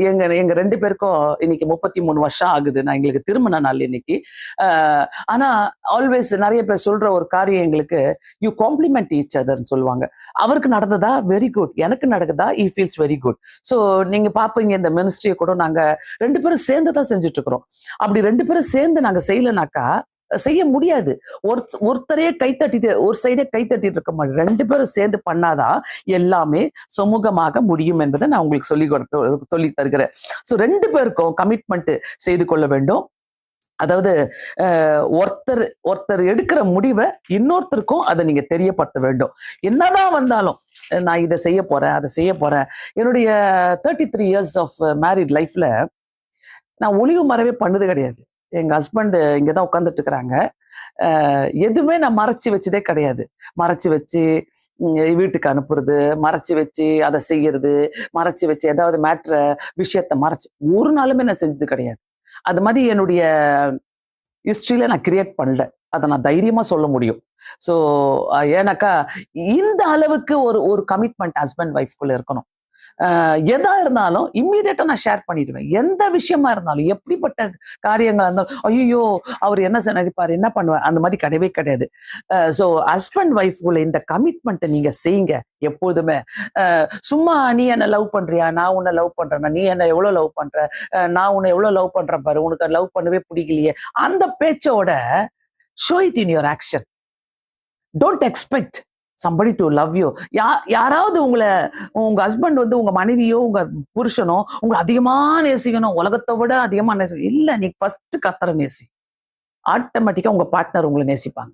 [SPEAKER 1] எங்க 2 பேருக்கும் இன்னைக்கு 33 வருஷம் ஆகுது. நான் எங்களுக்கு திருமண நாள் இன்னைக்கு. ஆனா ஆல்வேஸ் நிறைய பேர் சொல்ற ஒரு காரியம் எங்களுக்கு, யூ காம்ப்ளிமெண்ட் ஈச் அதர்ன்னு சொல்லுவாங்க. அவருக்கு நடந்ததா வெரி குட், எனக்கு நடக்குதா ஈ ஃபீல்ஸ் வெரி குட். ஸோ நீங்க பாப்பீங்க, இந்த மினிஸ்ட்ரியை கூட நாங்க 2 பேரும் சேர்ந்து தான் செஞ்சுட்டு இருக்கிறோம். அப்படி 2 பேரும் சேர்ந்து நாங்க செய்யலைனாக்கா செய்ய முடியாது. ஒருத்தரே கைத்தட்டிட்டு, ஒரு சைடே கைத்தட்டிட்டு இருக்க மாதிரி 2 பேரும் சேர்ந்து பண்ணாதான் எல்லாமே சுமூகமாக முடியும் என்பதை நான் உங்களுக்கு சொல்லி தருகிறேன். ஸோ 2 பேருக்கும் கமிட்மெண்ட் செய்து கொள்ள வேண்டும். அதாவது ஒருத்தர் எடுக்கிற முடிவை இன்னொருத்தருக்கும் அதை நீங்க தெரியப்படுத்த வேண்டும். என்னதான் வந்தாலும், நான் இதை செய்ய போறேன், அதை செய்ய போறேன். என்னுடைய 33 years ஆஃப் மேரிட் லைஃப்ல நான் ஒளிவு மறைவே பண்ணது கிடையாது. எங்க ஹஸ்பண்ட் இங்கதான் உட்காந்துட்டு இருக்கிறாங்க. எதுவுமே நான் மறைச்சு வச்சதே கிடையாது. மறைச்சு வச்சு வீட்டுக்கு அனுப்புறது, மறைச்சு வச்சு அதை செய்யறது, மறைச்சு வச்சு ஏதாவது விஷயத்த மறைச்சு ஒரு நாளுமே நான் செஞ்சது கிடையாது. அது மாதிரி என்னுடைய ஹிஸ்டரியில நான் கிரியேட் பண்ணல. அதை நான் தைரியமா சொல்ல முடியும். ஸோ ஏன்னாக்கா இந்த அளவுக்கு ஒரு கமிட்மெண்ட் ஹஸ்பண்ட் ஒய்ஃப்குள்ள இருக்கணும். எதா இருந்தாலும் இம்மீடியட்டா நான் ஷேர் பண்ணிடுவேன். எந்த விஷயமா இருந்தாலும், எப்படிப்பட்ட காரியங்களா இருந்தாலும், ஐயோ அவர் என்ன நினைப்பாரு, என்ன பண்ணுவார், அந்த மாதிரி கிடையவே கிடையாது. ஸோ ஹஸ்பண்ட் ஒய்ஃப்குள்ள இந்த கமிட்மெண்ட்டை நீங்க செய்யுங்க எப்போதுமே. சும்மா நீ என்ன லவ் பண்றியா, நான் உன்னை லவ் பண்றேன், நீ என்ன எவ்வளவு லவ் பண்ற, நான் உன்னை எவ்வளவு லவ் பண்றேன் பாரு, உனக்கு லவ் பண்ணவே பிடிக்கலையே, அந்த பேச்சோட show it in your action. Don't expect somebody to love you. யாராவது உங்க ஹஸ்பண்ட் வந்து உங்க மனைவியோ உங்க புருஷனோ உங்களை அதிகமா நேசிக்கணும், உலகத்தை விட அதிகமா நேசிக்கணும் இல்ல. நீ ஃபர்ஸ்ட் கர்த்தரை நேசி, ஆட்டோமேட்டிக்கா உங்க பார்ட்னர் உங்களை நேசிப்பாங்க.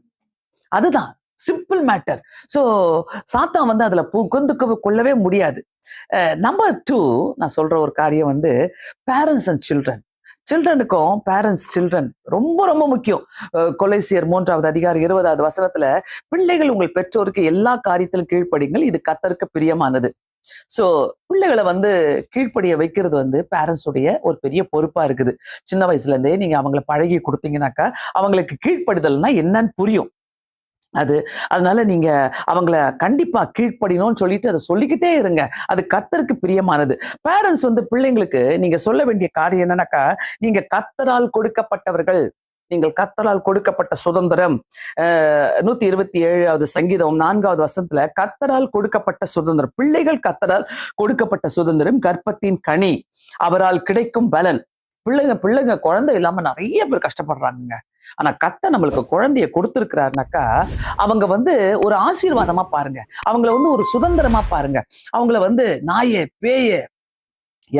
[SPEAKER 1] அதுதான் சிம்பிள் மேட்டர். ஸோ சாத்தான் வந்து அதுல புகுந்துக்க கொள்ளவே முடியாது. நம்பர் 2 நான் சொல்ற ஒரு காரியம் வந்து பேரண்ட்ஸ் அண்ட் சில்ட்ரன். சில்ட்ரனுக்கும் பேரண்ட்ஸ் சில்ட்ரன் ரொம்ப ரொம்ப முக்கியம். கொலைசியர் 3வது அதிகாரம் 20வது வசனத்துல, பிள்ளைகள் உங்கள் பெற்றோருக்கு எல்லா காரியத்திலும் கீழ்ப்படிங்கள், இது கர்த்தருக்கு பிரியமானது. சோ பிள்ளைகளை வந்து கீழ்ப்படிய வைக்கிறது வந்து பேரண்ட்ஸுடைய ஒரு பெரிய பொறுப்பா இருக்குது. சின்ன வயசுல இருந்தே நீங்க அவங்கள பழகி கொடுத்தீங்கன்னாக்கா அவங்களுக்கு கீழ்ப்படிதல்னா என்னன்னு புரியும். அதனால நீங்க அவங்கள கண்டிப்பா கீழ்ப்படினோம்னு சொல்லிட்டு அதை சொல்லிக்கிட்டே இருங்க. அது கர்த்தருக்கு பிரியமானது. பேரண்ட்ஸ் வந்து பிள்ளைங்களுக்கு நீங்க சொல்ல வேண்டிய காரியம் என்னன்னாக்கா, நீங்க கர்த்தரால் கொடுக்கப்பட்டவர்கள், நீங்கள் கர்த்தரால் கொடுக்கப்பட்ட சுதந்திரம். 127வது சங்கீதம் 4வது வசனத்துல, கர்த்தரால் கொடுக்கப்பட்ட சுதந்திரம், பிள்ளைகள் கர்த்தரால் கொடுக்கப்பட்ட சுதந்திரம், கர்ப்பத்தின் கனி, அவரால் கிடைக்கும் பலன். பிள்ளைங்க குழந்தை இல்லாம நிறைய பேர் கஷ்டப்படுறாங்க. ஆனா கர்த்தர் நம்மளுக்கு குழந்தைய கொடுத்திருக்கிறாருனாக்கா அவங்க வந்து ஒரு ஆசீர்வாதமா பாருங்க, அவங்கள வந்து ஒரு சுதந்திரமா பாருங்க. அவங்கள வந்து நாயே பேயே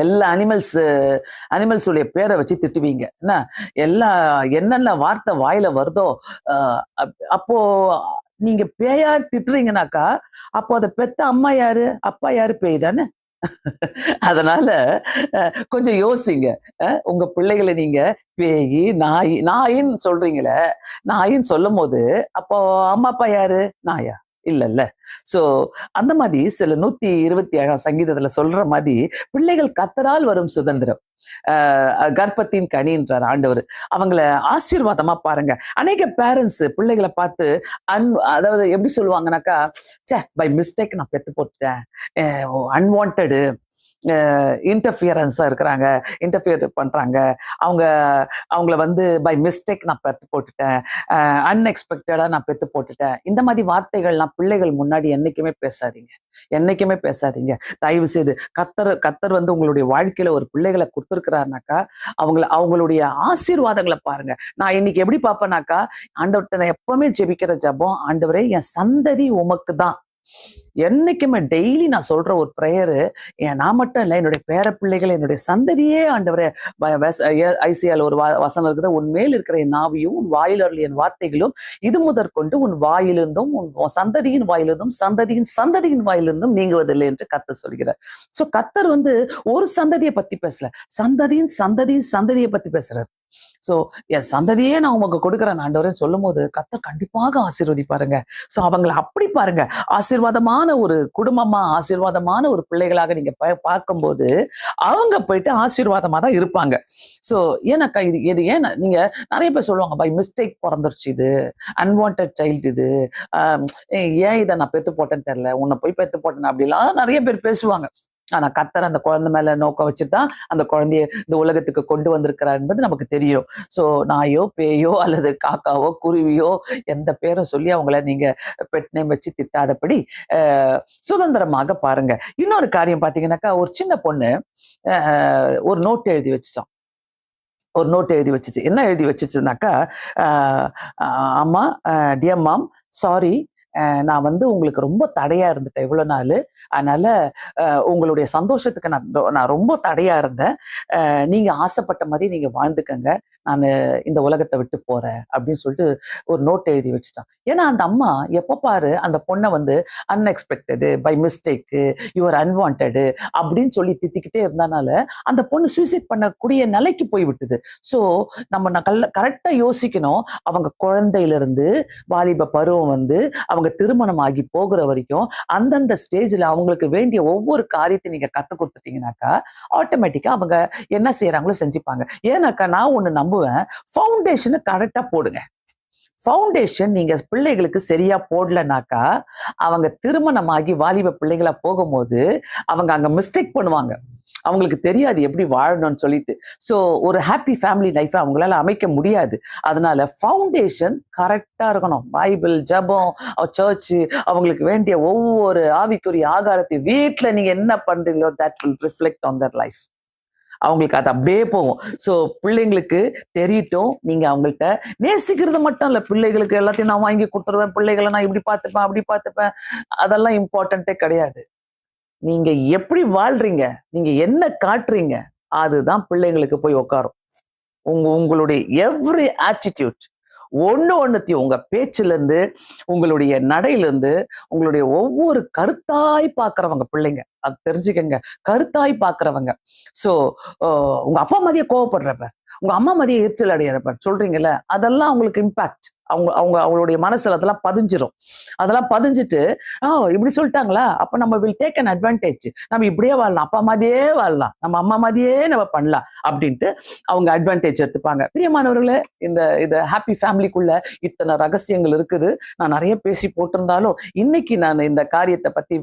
[SPEAKER 1] எல்லா அனிமல்ஸுடைய பேரை வச்சு திட்டுவீங்க என்ன, என்னென்ன வார்த்தை வாயில வருதோ அப்போ நீங்க பேயா திட்டுறீங்கனாக்கா அப்போ அதை பெத்த அம்மா யாரு, அப்பா யாரு, பேய் தானே. அதனால கொஞ்சம் யோசிங்க. உங்க பிள்ளைகளை நீங்க பேயி நாயின்னு சொல்றீங்களே, நாயின்னு சொல்லும் போது அப்போ அம்மா அப்பா யாரு, நாயா இல்லல்ல. சோ அந்த மாதிரி சில 127ஆம் சங்கீதத்துல சொல்ற மாதிரி பிள்ளைகள் கர்த்தரால் வரும் சுதந்திரம், கர்ப்பத்தின் கனின்றார் ஆண்டவர். அவங்கள ஆசீர்வாதமா பாருங்க. அநேக பேரண்ட்ஸ் பிள்ளைகளை பார்த்து அதாவது எப்படி சொல்லுவாங்கன்னாக்கா, பை மிஸ்டேக் நான் பெத்து போட்டுட்டேன், அன்வான்டடு இன்டர்ஃபியரன்ஸா இருக்கிறாங்க, இன்டர்ஃபியர் பண்றாங்க, அவங்கள வந்து பை மிஸ்டேக் நான் பெத்து போட்டுட்டேன், அன்எக்ஸ்பெக்டடா நான் பெத்து போட்டுட்டேன். இந்த மாதிரி வார்த்தைகள்லாம் பிள்ளைகள் முன்னாடி என்னைக்குமே பேசாதீங்க. தயவு செய்து கர்த்தர் வந்து உங்களுடைய வாழ்க்கையில ஒரு பிள்ளைகளை கொடுத்துருக்கிறாருனாக்கா அவங்களுடைய ஆசீர்வாதங்களை பாருங்க. நான் இன்னைக்கு எப்படி பார்ப்பேனாக்கா, ஆண்டவர்கிட்ட நான் எப்பவுமே ஜெபிக்கிற ஜெபம், ஆண்டவரே என் சந்ததி உமக்கு தான், என்னைக்குமே டெய்லி நான் சொல்ற ஒரு ப்ரேயரு, நான் மட்டும் இல்லை, என்னுடைய பேர பிள்ளைகள், என்னுடைய சந்ததியே ஆண்டவரே, ஐசியால ஒரு வசனம் இருக்குது, உன் மேல் இருக்கிற என் நாவியும் உன் வாயில் அருளிய என் வார்த்தைகளும் இது முதற்கொண்டு உன் வாயிலிருந்தும் உன் சந்ததியின் வாயிலிருந்தும் சந்ததியின் சந்ததியின் வாயிலிருந்தும் நீங்குவதில்லை என்று கர்த்தர் சொல்கிறார். சோ கர்த்தர் ஒரு சந்ததியை பத்தி பேசல, சந்ததியின் சந்ததியின் சந்ததியை பத்தி பேசுறாரு. சோ என் சந்ததியே நான் உங்களுக்கு கொடுக்குறேன் ஆண்டவரேன்னு சொல்லும் போது கர்த்தர் கண்டிப்பாக ஆசீர்வதிப்பாருங்க. சோ அவங்களை அப்படி பாருங்க, ஆசீர்வாதமான ஒரு குடும்பமா, ஆசீர்வாதமான ஒரு பிள்ளைகளாக நீங்க பார்க்கும்போது அவங்க போயிட்டு ஆசீர்வாதமா தான் இருப்பாங்க. சோ ஏன்னாக்கா இது ஏன் நீங்க நிறைய பேர் சொல்லுவாங்க, பை மிஸ்டேக் பிறந்துருச்சு, இது அன்வான்ட் சைல்டு, இது ஏன் இதை நான் பெத்து போட்டேன்னு தெரியல, உன்னை போய் பெத்து போட்டேன் அப்படிலாம் நிறைய பேர் பேசுவாங்க. ஆனா கர்த்தர் அந்த குழந்தை மேல நோக்கம் வச்சுதான் அந்த குழந்தைய இந்த உலகத்துக்கு கொண்டு வந்திருக்கிறார் என்பது நமக்கு தெரியும். சோ நாயோ பேயோ அல்லது காக்காவோ குருவியோ எந்த பேரும் சொல்லி அவங்கள நீங்க பெட் நேம் வச்சு திட்டாதபடி சுதந்திரமாக பாருங்க. இன்னொரு காரியம் பாத்தீங்கன்னாக்கா, ஒரு சின்ன பொண்ணு ஒரு நோட் எழுதி வச்சுச்சான். ஒரு நோட் எழுதி வச்சுச்சு. என்ன எழுதி வச்சுச்சுனாக்கா, அம்மா, டியர் மாம், சாரி, நான் உங்களுக்கு ரொம்ப தடையா இருந்துட்டேன் இவ்வளவு நாள். அதனால உங்களுடைய சந்தோஷத்துக்கு நான் ரொம்ப தடையா இருந்தேன். நீங்க ஆசைப்பட்ட மாதிரி நீங்க வாழ்ந்துக்கங்க, நான் இந்த உலகத்தை விட்டு போறேன் அப்படின்னு சொல்லிட்டு ஒரு நோட் எழுதி வச்சுட்டான். ஏன்னா அந்த அம்மா எப்ப பாரு அந்த பொண்ணை unexpected, by mistake, your unwanted அப்படின்னு சொல்லி திட்டிக்கிட்டே இருந்தனால அந்த பொண்ணு சூசைட் பண்ணக்கூடிய நிலைக்கு போய் விட்டுது. ஸோ நம்ம கரெக்டா யோசிக்கணும். அவங்க குழந்தையிலிருந்து வாலிப பருவம் அவங்க திருமணம் ஆகி போகிற வரைக்கும் அந்தந்த ஸ்டேஜ்ல அவங்களுக்கு வேண்டிய ஒவ்வொரு காரியத்தை நீங்க கத்து கொடுத்துட்டீங்கன்னாக்கா ஆட்டோமேட்டிக்கா அவங்க என்ன செய்யறாங்களோ செஞ்சுப்பாங்க. ஏன்னாக்கா நான் ஒண்ணு நம்புவேன், ஃபவுண்டேஷனை கரெக்டா போடுங்க. ஃபவுண்டேஷன் நீங்க பிள்ளைகளுக்கு சரியா போடலனாக்கா அவங்க திருமணமாகி வாலிப பிள்ளைகளா போகும்போது அவங்க அங்க மிஸ்டேக் பண்ணுவாங்க. அவங்களுக்கு தெரியாது எப்படி வாழணும்னு சொல்லிட்டு. ஸோ ஒரு ஹாப்பி ஃபேமிலி லைஃபை அவங்களால அமைக்க முடியாது. அதனால ஃபவுண்டேஷன் கரெக்டா இருக்கணும். பைபிள், ஜபம், சர்ச்சு, அவங்களுக்கு வேண்டிய ஒவ்வொரு ஆவிக்குரிய ஆகாரத்தை வீட்டுல நீங்க என்ன பண்றீங்களோ that will reflect on Dhar life. அவங்களுக்கு அது அப்படியே போகும். ஸோ பிள்ளைங்களுக்கு தெரியட்டும், நீங்க அவங்கள்ட்ட நேசிக்கிறது மட்டும் இல்ல, பிள்ளைகளுக்கு எல்லாத்தையும் நான் வாங்கி கொடுத்துருவேன், பிள்ளைகளை நான் இப்படி பார்த்துப்பேன் அப்படி பார்த்துப்பேன், அதெல்லாம் இம்பார்ட்டன்ட்டே கிடையாது. நீங்க எப்படி வாழ்றீங்க, நீங்க என்ன காட்டுறீங்க, அதுதான் பிள்ளைங்களுக்கு போய் உட்காரும். உங்களுடைய எவ்ரி ஆட்டிடியூட், ஒண்ணுத்தையும் உங்க பேச்சுல இருந்து, உங்களுடைய நடையில இருந்து, உங்களுடைய ஒவ்வொரு கருத்தாய் பாக்குறவங்க பிள்ளைங்க, அது தெரிஞ்சுக்கங்க, கருத்தாய் பாக்குறவங்க. சோ உங்க அப்பா மாதிரியே கோவப்படுறப்ப, உங்க அம்மா மாதிரியே எரிச்சல் அடையிறப்ப சொல்றீங்கல்ல, அதெல்லாம் அவங்களுக்கு இம்பாக்ட். அவங்களுடைய மனசுல அதெல்லாம் பதிஞ்சிரும். அதெல்லாம் பதிஞ்சிட்டு இப்படி சொல்லிட்டாங்களா, அப்ப நம்ம வில் டேக் அன் அட்வான்டேஜ், நம்ம இப்படியே வாழலாம், அப்பா மாதிரியே வாழலாம், நம்ம அம்மா மாதிரியே நம்ம பண்ணலாம் அப்படின்ட்டு அவங்க அட்வான்டேஜ் எடுத்துப்பாங்க. பிரியமானவர்களே, இந்த ஹாப்பி ஃபேமிலிக்குள்ள இத்தனை ரகசியங்கள் இருக்குது. நான் நிறைய பேசி போட்டிருந்தாலும் இன்னைக்கு நான் இந்த காரியத்தை பத்தி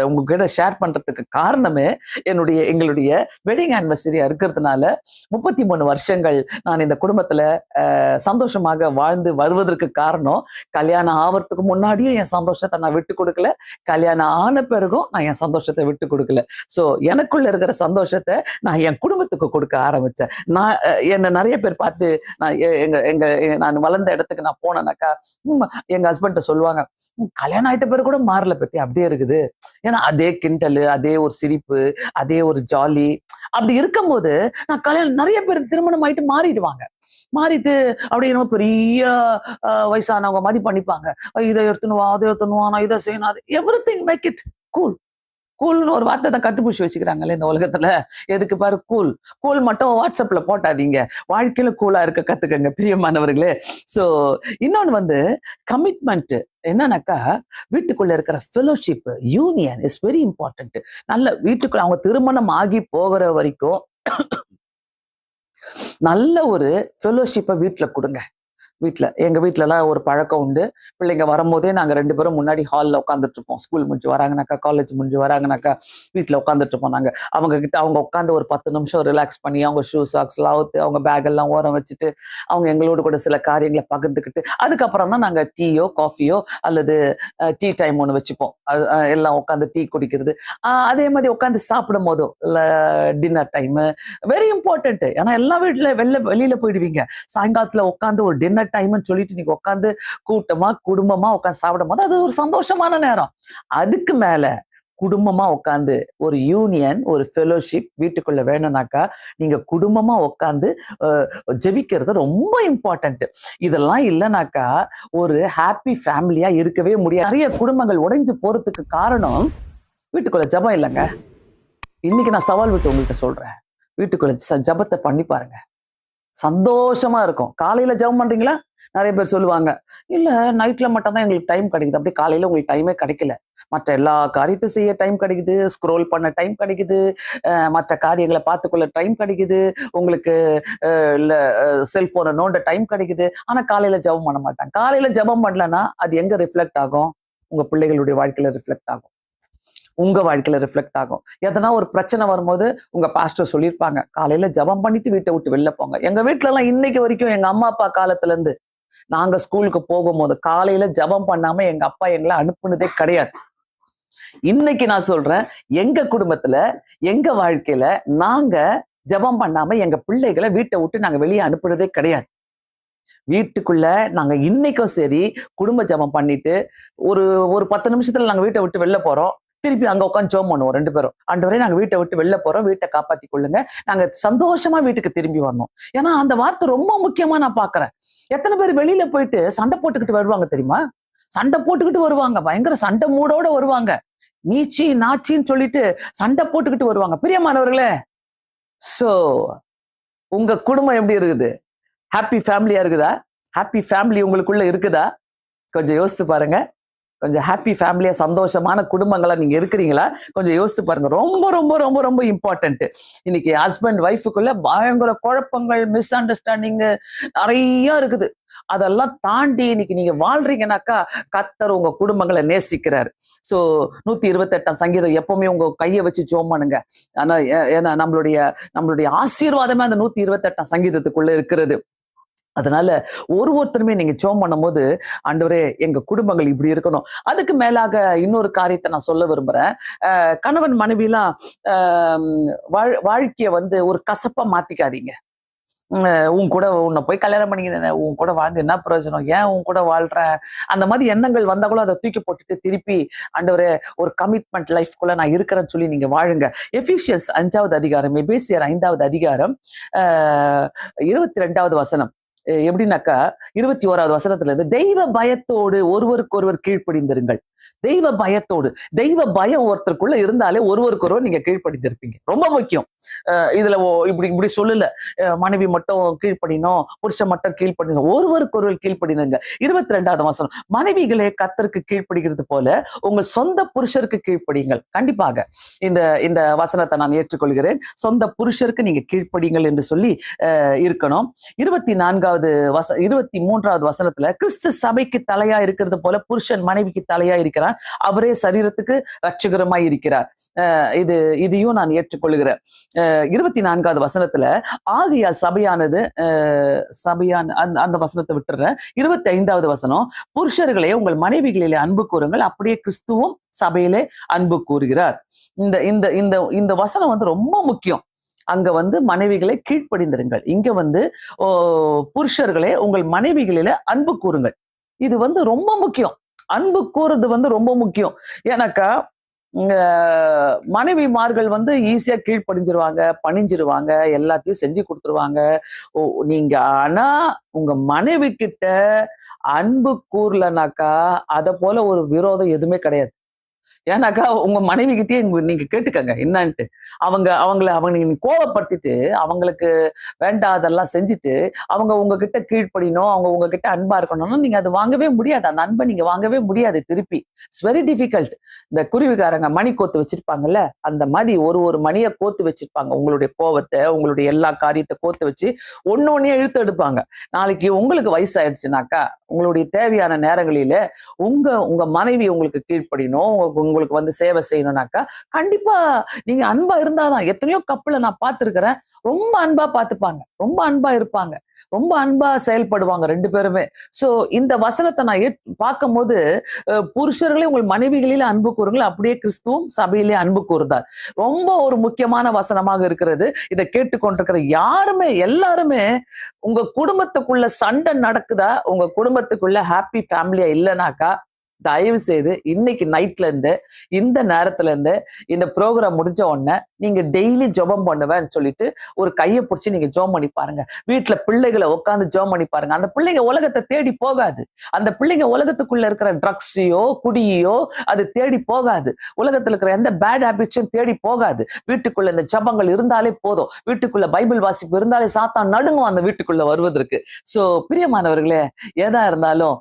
[SPEAKER 1] உங்ககிட்ட ஷேர் பண்றதுக்கு காரணமே எங்களுடைய வெட்டிங் ஆனிவர்சரியா இருக்கிறதுனால 33 வருஷங்கள் நான் இந்த குடும்பத்துல சந்தோஷமாக வாழ்ந்து வருவதற்கு காரணம், கல்யாணம் ஆவறதுக்கு முன்னாடியும் என் சந்தோஷத்தை நான் விட்டு கொடுக்கல, கல்யாணம் ஆன பிறகும் நான் என் சந்தோஷத்தை விட்டு கொடுக்கல. சோ எனக்குள்ள இருக்கிற சந்தோஷத்தை நான் என் குடும்பத்துக்கு கொடுக்க ஆரம்பிச்சேன். நான் என்ன நிறைய பேர் பார்த்து நான் வளர்ந்த இடத்துக்கு நான் போனேனாக்கா எங்க ஹஸ்பண்ட சொல்லுவாங்க, கல்யாணம் ஆயிட்ட பேர் கூட மாறல பத்தி, அப்படியே இருக்குது. ஏன்னா அதே கிண்டலு, அதே ஒரு சிரிப்பு, அதே ஒரு ஜாலி. அப்படி இருக்கும்போது நான் நிறைய பேர் திருமணம் ஆயிட்டு மாறிட்டு அப்படியே நம்ம பெரிய வயசானவங்க மாதிரி பண்ணிப்பாங்க. இதை எடுத்துனுவா, அதை எடுத்துனுவா, நான் இதை செய்யணும், அது எவ்ரிதிங் மேக் இட் கூல். கூல்னு ஒரு வார்த்தை தான் கட்டுப்பிடிச்சு வச்சுக்கிறாங்களே இந்த உலகத்துல. எதுக்கு பாரு கூல் மட்டும் வாட்ஸ்அப்ல போட்டாதீங்க, வாழ்க்கையில கூலா இருக்க கத்துக்கங்க பிரியமானவர்களே. சோ இன்னொன்னு கமிட்மெண்ட் என்னன்னாக்கா, வீட்டுக்குள்ள இருக்கிற fellowship, union is very important. நல்ல வீட்டுக்குள்ள அவங்க திருமணம் ஆகி போகிற வரைக்கும் நல்ல ஒரு ஃபெலோஷிப்பை வீட்டுல கொடுங்க. எங்க வீட்டுல எல்லாம் ஒரு பழக்கம் உண்டு. பிள்ளைங்க வரும்போதே நாங்க 2 பேரும் முன்னாடி ஹால்ல உட்காந்துட்டு இருப்போம். ஸ்கூல் முடிஞ்சு வராங்கனாக்கா, காலேஜ் முடிஞ்சு வராங்கனாக்கா வீட்டுல உட்காந்துட்டு இருப்போம். நாங்க அவங்க கிட்ட அவங்க உட்காந்து ஒரு 10 நிமிஷம் ரிலாக்ஸ் பண்ணி, அவங்க ஷூ சாக்ஸ் எல்லாம் அவுத்து, அவங்க பேக் எல்லாம் ஓரம் வச்சுட்டு, அவங்க எங்களோட கூட சில காரியங்களை பகிர்ந்துக்கிட்டு, அதுக்கப்புறம் தான் நாங்க டீயோ காஃபியோ அல்லது டீ டைம் ஒன்று வச்சுப்போம். எல்லாம் உட்காந்து டீ குடிக்கிறது. அதே மாதிரி உட்காந்து சாப்பிடும் போதும் டின்னர் டைம் வெரி இம்பார்ட்டன்ட். ஏன்னா எல்லா வீட்டுல வெளியில போயிடுவீங்க. சாயங்காலத்துல உட்காந்து ஒரு டின்னர் டைம்னு சொல்லிட்டு நீங்க உட்காந்து கூட்டமா குடும்பமா உட்காந்து சாப்பிடும் போது அது ஒரு சந்தோஷமான நேரம். அதுக்கு மேல குடும்பமா உட்காந்து ஒரு யூனியன், ஒரு ஃபெலோஷிப் வீட்டுக்குள்ள வேணும்னாக்கா நீங்க குடும்பமா உட்காந்து ஜெபிக்கிறது ரொம்ப இம்பார்ட்டன்ட். இதெல்லாம் இல்லைனாக்கா ஒரு ஹாப்பி ஃபேமிலியா இருக்கவே முடியாது. நிறைய குடும்பங்கள் உடைந்து போறதுக்கு காரணம் வீட்டுக்குள்ள ஜெபம் இல்லைங்க. இன்னைக்கு நான் சவால் விட்டு உங்கள்கிட்ட சொல்றேன், வீட்டுக்குள்ள ஜெபத்தை பண்ணி பாருங்க, சந்தோஷமா இருக்கும். காலையில ஜெபம் பண்றீங்களா? நிறைய பேர் சொல்லுவாங்க, இல்ல நைட்ல மட்டும் தான் எங்களுக்கு டைம் கிடைக்குது. அப்படி காலையில உங்களுக்கு டைமே கிடைக்கல, மற்ற எல்லா காரியத்தையும் செய்ய டைம் கிடைக்குது, ஸ்க்ரோல் பண்ண டைம் கிடைக்குது, மற்ற காரியங்களை பார்த்துக்கொள்ள டைம் கிடைக்குது, உங்களுக்கு செல்போனை நோண்ட டைம் கிடைக்குது. ஆனா காலையில ஜெபம் பண்ண மாட்டாங்க. காலையில ஜெபம் பண்ணலன்னா அது எங்க ரிஃப்ளெக்ட் ஆகும்? உங்க பிள்ளைகளுடைய வாழ்க்கையில ரிஃப்ளெக்ட் ஆகும், உங்க வாழ்க்கையில ரிஃப்ளெக்ட் ஆகும். எதனா ஒரு பிரச்சனை வரும்போது உங்க பாஸ்டர் சொல்லியிருப்பாங்க, காலையில ஜெபம் பண்ணிட்டு வீட்டை விட்டு வெளில போங்க. எங்க வீட்டுல எல்லாம் இன்னைக்கு வரைக்கும் எங்க அம்மா அப்பா காலத்துல இருந்து நாங்க ஸ்கூலுக்கு போகும்போது காலையில ஜெபம் பண்ணாம எங்க அப்பா எங்களை அனுப்புனதே கிடையாது. இன்னைக்கு நான் சொல்றேன், எங்க குடும்பத்துல எங்க வாழ்க்கையில நாங்க ஜெபம் பண்ணாம எங்க பிள்ளைகளை வீட்டை விட்டு நாங்க வெளியே அனுப்புனதே கிடையாது. வீட்டுக்குள்ள நாங்க இன்னைக்கும் சரி குடும்ப ஜெபம் பண்ணிட்டு ஒரு ஒரு 10 நிமிஷத்துல நாங்க வீட்டை விட்டு வெளில போறோம், திருப்பி அங்க உட்காந்து ஜெபம் பண்ணுவோம் 2 பேரும். ஆண்டவரே நாங்க வீட்டை விட்டு வெளில போறோம், வீட்டை காப்பாத்தி கொள்ளுங்க, நாங்க சந்தோஷமா வீட்டுக்கு திரும்பி வரணும். ஏன்னா அந்த வார்த்தை ரொம்ப முக்கியமா நான் பாக்குறேன். எத்தனை பேர் வெளியில போயிட்டு சண்டை போட்டுக்கிட்டு வருவாங்க தெரியுமா? சண்டை போட்டுக்கிட்டு வருவாங்க, பயங்கர சண்டை மூடோட வருவாங்க, நீச்சி நாச்சின்னு சொல்லிட்டு சண்டை போட்டுக்கிட்டு வருவாங்க. பிரியமானவர்களே, சோ உங்க குடும்பம் எப்படி இருக்குது? ஹாப்பி ஃபேமிலியா இருக்குதா? ஹாப்பி ஃபேமிலி உங்களுக்குள்ள இருக்குதா? கொஞ்சம் யோசிச்சு பாருங்க. கொஞ்சம் ஹாப்பி ஃபேமிலியா சந்தோஷமான குடும்பங்களா நீங்க இருக்கிறீங்களா? கொஞ்சம் யோசிச்சு பாருங்க. ரொம்ப ரொம்ப ரொம்ப ரொம்ப இம்பார்ட்டன்ட். இன்னைக்கு ஹஸ்பண்ட் ஒய்ஃபுக்குள்ள பயங்கர குழப்பங்கள், மிஸ் அண்டர்ஸ்டாண்டிங் நிறைய இருக்குது. அதெல்லாம் தாண்டி இன்னைக்கு நீங்க வாழ்றீங்கன்னாக்கா கர்த்தர் உங்க குடும்பங்களை நேசிக்கிறாரு. சோ 128 சங்கீதம் எப்பவுமே உங்க கையை வச்சு ஜெபம் பண்ணுங்க. ஆனா ஏன்னா நம்மளுடைய ஆசீர்வாதமே அந்த 128 சங்கீதத்துக்குள்ள இருக்கிறது. அதனால ஒருத்தருமே நீங்க ஜெபம் பண்ணும்போது, ஆண்டவரே எங்க குடும்பங்கள் இப்படி இருக்கணும். அதுக்கு மேலாக இன்னொரு காரியத்தை நான் சொல்ல விரும்புறேன். கணவன் மனைவிலாம் வாழ்க்கைய ஒரு கசப்பா மாத்திக்காதீங்க. உன் கூட உன்னை போய் கல்யாணம் பண்ணிக்கிறேன், உன் கூட வாழ்ந்து என்ன பிரயோஜனம், ஏன் உன் கூட வாழ்றேன், அந்த மாதிரி எண்ணங்கள் வந்தா கூட அதை தூக்கி போட்டுட்டு திருப்பி ஆண்டவரே ஒரு கமிட்மெண்ட் லைஃப்குள்ள நான் இருக்கிறேன்னு சொல்லி நீங்க வாழுங்க. எபிசியன்ஸ் 5வது அதிகாரம், எபேசியர் 5வது அதிகாரம் 22வது வசனம் எப்படின்னாக்கா 21வது வசனத்துல இருந்து, தெய்வ பயத்தோடு ஒருவருக்கு ஒருவர் கீழ்ப்படிந்திருங்கள். தெய்வ பயத்தோடு, தெய்வ பயம் ஒருத்தருக்குள்ள இருந்தாலே ஒருவருக்கு ஒருவர் நீங்க கீழ்ப்படிந்திருப்பீங்க. ரொம்ப முக்கியம். இதுல இப்படி இப்படி சொல்லல, மனைவி மட்டும் கீழ்ப்படினோம், புருஷன் மட்டும் கீழ்ப்படினோம், ஒருவருக்கு ஒருவர் கீழ்ப்படினுங்க. 22வது வசனம், மனைவிகளே கர்த்தருக்கு கீழ்ப்படிகிறது போல உங்கள் சொந்த புருஷருக்கு கீழ்ப்படிங்கள். கண்டிப்பாக இந்த வசனத்தை நான் ஏற்றுக்கொள்கிறேன். சொந்த புருஷருக்கு நீங்க கீழ்ப்படிங்கள் என்று சொல்லி இருக்கணும். 23வது வசனத்துல, கிறிஸ்து சபைக்கு தலையா இருக்கிறது போல புருஷன் மனைவிக்கு தலையா இருக்கிறார், அவரே சரீரத்துக்கு ரட்சகரமாய் இருக்கிறார். இதையும் நான் ஏற்றுக்கொள்கிறேன். 24வது வசனத்துல, ஆகையால் சபையானது அந்த வசனத்தை விட்டுறேன். 25வது வசனம், புருஷர்களே உங்கள் மனைவிகளிலே அன்பு கூறுங்கள், அப்படியே கிறிஸ்துவும் சபையிலே அன்பு கூறுகிறார். இந்த வசனம் ரொம்ப முக்கியம். அங்க மனைவிகளை கீழ்ப்படிந்திருங்கள், இங்க புருஷர்களே உங்கள் மனைவிகளில அன்பு கூறுங்கள். இது ரொம்ப முக்கியம். அன்பு கூறுறது ரொம்ப முக்கியம். ஏன்னாக்கா மனைவிமார்கள் ஈஸியா கீழ்ப்படிஞ்சிருவாங்க, பணிஞ்சிருவாங்க, எல்லாத்தையும் செஞ்சு கொடுத்துருவாங்க. நீங்க ஆனா உங்க மனைவி கிட்ட அன்பு கூறலனாக்கா அத போல ஒரு விரோதம் எதுவுமே கிடையாது. ஏன்னாக்கா உங்க மனைவி கிட்டே நீங்க கேட்டுக்கங்க என்னன்ட்டு. அவங்களை நீங்க கோவப்படுத்திட்டு அவங்களுக்கு வேண்டாதெல்லாம் செஞ்சுட்டு அவங்க உங்ககிட்ட கீழ்ப்படினோம், அவங்க உங்ககிட்ட அன்பா இருக்கணும்னா நீங்க அது வாங்கவே முடியாது. அந்த அன்பை நீங்க வாங்கவே முடியாது திருப்பி. It's very difficult. இந்த குருவிக்காரங்க மணி கோத்து வச்சிருப்பாங்கல்ல, அந்த மாதிரி ஒரு மணியை கோத்து வச்சிருப்பாங்க. உங்களுடைய கோவத்தை, உங்களுடைய எல்லா காரியத்தை கோத்து வச்சு ஒன்னொன்னே இழுத்து எடுப்பாங்க. நாளைக்கு உங்களுக்கு வயசாயிடுச்சுனாக்கா உங்களுடைய தேவையான நேரங்களில உங்க மனைவி உங்களுக்கு கீழ்ப்படினோம், உங்களுக்கு வந்து சேவை செய்யணும்னாக்கா கண்டிப்பா நீங்க அன்பா இருந்தாதான். எத்தனையோ கப்பலை நான் பார்த்திருக்கிறேன், ரொம்ப அன்பா பார்த்துப்பாங்க, ரொம்ப அன்பா இருப்பாங்க, ரொம்ப அன்பா செயல்படுவாங்க ரெண்டு பேருமே. சோ இந்த வசனத்தை நான் பார்க்கும் போது புருஷர்களே உங்கள் மனைவிகளில அன்பு கூறுங்கள், அப்படியே கிறிஸ்துவும் சபையிலே அன்பு கூறுந்தார். ரொம்ப ஒரு முக்கியமான வசனமாக இருக்கிறது. இதை கேட்டுக்கொண்டிருக்கிற யாருமே எல்லாருமே உங்க குடும்பத்துக்குள்ள சண்டை நடக்குதா, உங்க குடும்பத்துக்குள்ள ஹாப்பி ஃபேமிலியா இல்லைனாக்கா தயவு செய்து இன்னைக்கு நைட்ல இருந்து இந்த நேரத்துல இருந்து இந்த ப்ரோக்ராம் முடிஞ்ச உடனே நீங்க டெய்லி ஜெபம் பண்ணுவேன்னு சொல்லிட்டு ஒரு கையை பிடிச்சி நீங்க ஜெபம் பண்ணி பாருங்க. வீட்டுல பிள்ளைகளை உட்காந்து ஜெபம் பண்ணி பாருங்க. அந்த பிள்ளைங்க உலகத்தை தேடி போகாது. அந்த பிள்ளைங்க உலகத்துக்குள்ள இருக்கிற ட்ரக்ஸையோ குடியோ அது தேடி போகாது. உலகத்துல இருக்கிற எந்த பேட் ஹேபிட்ஸும் தேடி போகாது. வீட்டுக்குள்ள இந்த ஜெபங்கள் இருந்தாலே போதும். வீட்டுக்குள்ள பைபிள் வாசிப்பு இருந்தாலே சாத்தான் நடுங்கும் அந்த வீட்டுக்குள்ள வருவதற்கு. சோ பிரியமானவர்களே, ஏதா இருந்தாலும்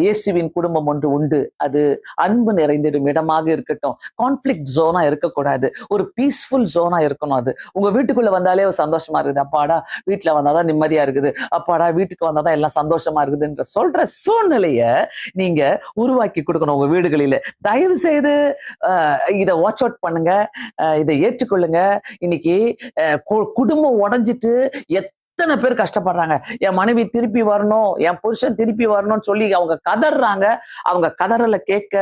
[SPEAKER 1] இயேசுவின் குடும்பம் ஒன்று உண்டு. அது அன்பு நிறைந்திடும் இடமாக இருக்கட்டும். கான்ஃபிளிக்ட் ஜோனா இருக்கக்கூடாது. ஒரு பீஸ்ஃபுல் ஜோனா இருக்கணும். அது உங்க வீட்டுக்குள்ள வந்தாலே ஒரு சந்தோஷமா இருக்குது. அப்பாடா வீட்டுல வந்தாதான் நிம்மதியா இருக்குது, அப்பாடா வீட்டுக்கு வந்தாதான் எல்லாம் சந்தோஷமா இருக்குதுன்ற சொல்ற சூழ்நிலைய நீங்க உருவாக்கி கொடுக்கணும் உங்க வீடுகளில. தயவு செய்து இதை வாட்ச் அவுட் பண்ணுங்க, இதை ஏற்றுக்கொள்ளுங்க. இன்னைக்கு குடும்பம் உடைஞ்சிட்டு எத்தனை பேர் கஷ்டப்படுறாங்க. என் மனைவி திருப்பி வரணும், என் புருஷன் திருப்பி வரணும்னு சொல்லி அவங்க கதறாங்க. அவங்க கதறல கேட்க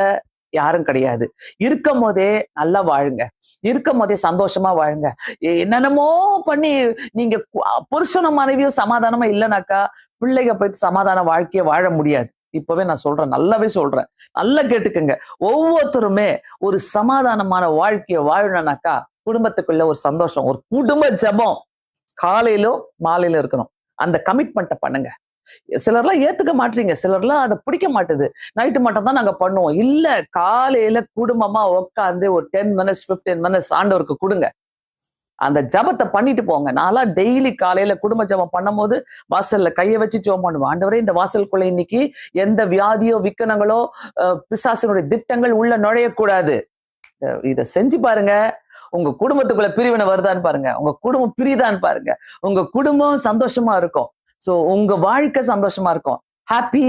[SPEAKER 1] யாரும் கிடையாது. இருக்கும் போதே நல்லா வாழுங்க, இருக்கும் போதே சந்தோஷமா வாழுங்க. என்னென்னமோ பண்ணி நீங்க புருஷனும் மனைவியும் சமாதானமா இல்லைனாக்கா பிள்ளைங்க போயிட்டு சமாதான வாழ்க்கைய வாழ முடியாது. இப்பவே நான் சொல்றேன், நல்லாவே சொல்றேன், நல்லா கேட்டுக்கங்க. ஒவ்வொருத்தருமே ஒரு சமாதானமான வாழ்க்கைய வாழணும்னாக்கா குடும்பத்துக்குள்ள ஒரு சந்தோஷம், ஒரு குடும்ப ஜெபம் காலையிலோ மாலையில இருக்கணும். அந்த கமிட்மெண்ட்டை பண்ணுங்க. சிலர்லாம் ஏத்துக்க மாட்டீங்க, சிலர்லாம் அதை பிடிக்க மாட்டுது. நைட்டு மட்டும் தான் நாங்க பண்ணுவோம். இல்ல, காலையில குடும்பமா உட்காந்து ஒரு 10 minutes 15 minutes ஆண்டவருக்கு கொடுங்க. அந்த ஜபத்தை பண்ணிட்டு போங்க. நான்லாம் டெய்லி காலையில குடும்ப ஜபம் பண்ணும் போது வாசல்ல கையை வச்சு ஜெபம் பண்ணுவேன். ஆண்டவரே, இந்த வாசலுக்குள்ள இன்னைக்கு எந்த வியாதியோ விக்கனங்களோ பிசாசினுடைய திட்டங்கள் உள்ள நுழையக்கூடாது. இதை செஞ்சு பாருங்க. உங்க குடும்பத்துக்குள்ள பிரிவினை வருதான்னு பாருங்க, உங்க குடும்பம் பிரிதான்னு பாருங்க, உங்க குடும்பம் சந்தோஷமா இருக்கும். சோ உங்க வாழ்க்கை சந்தோஷமா இருக்கும். ஹாப்பி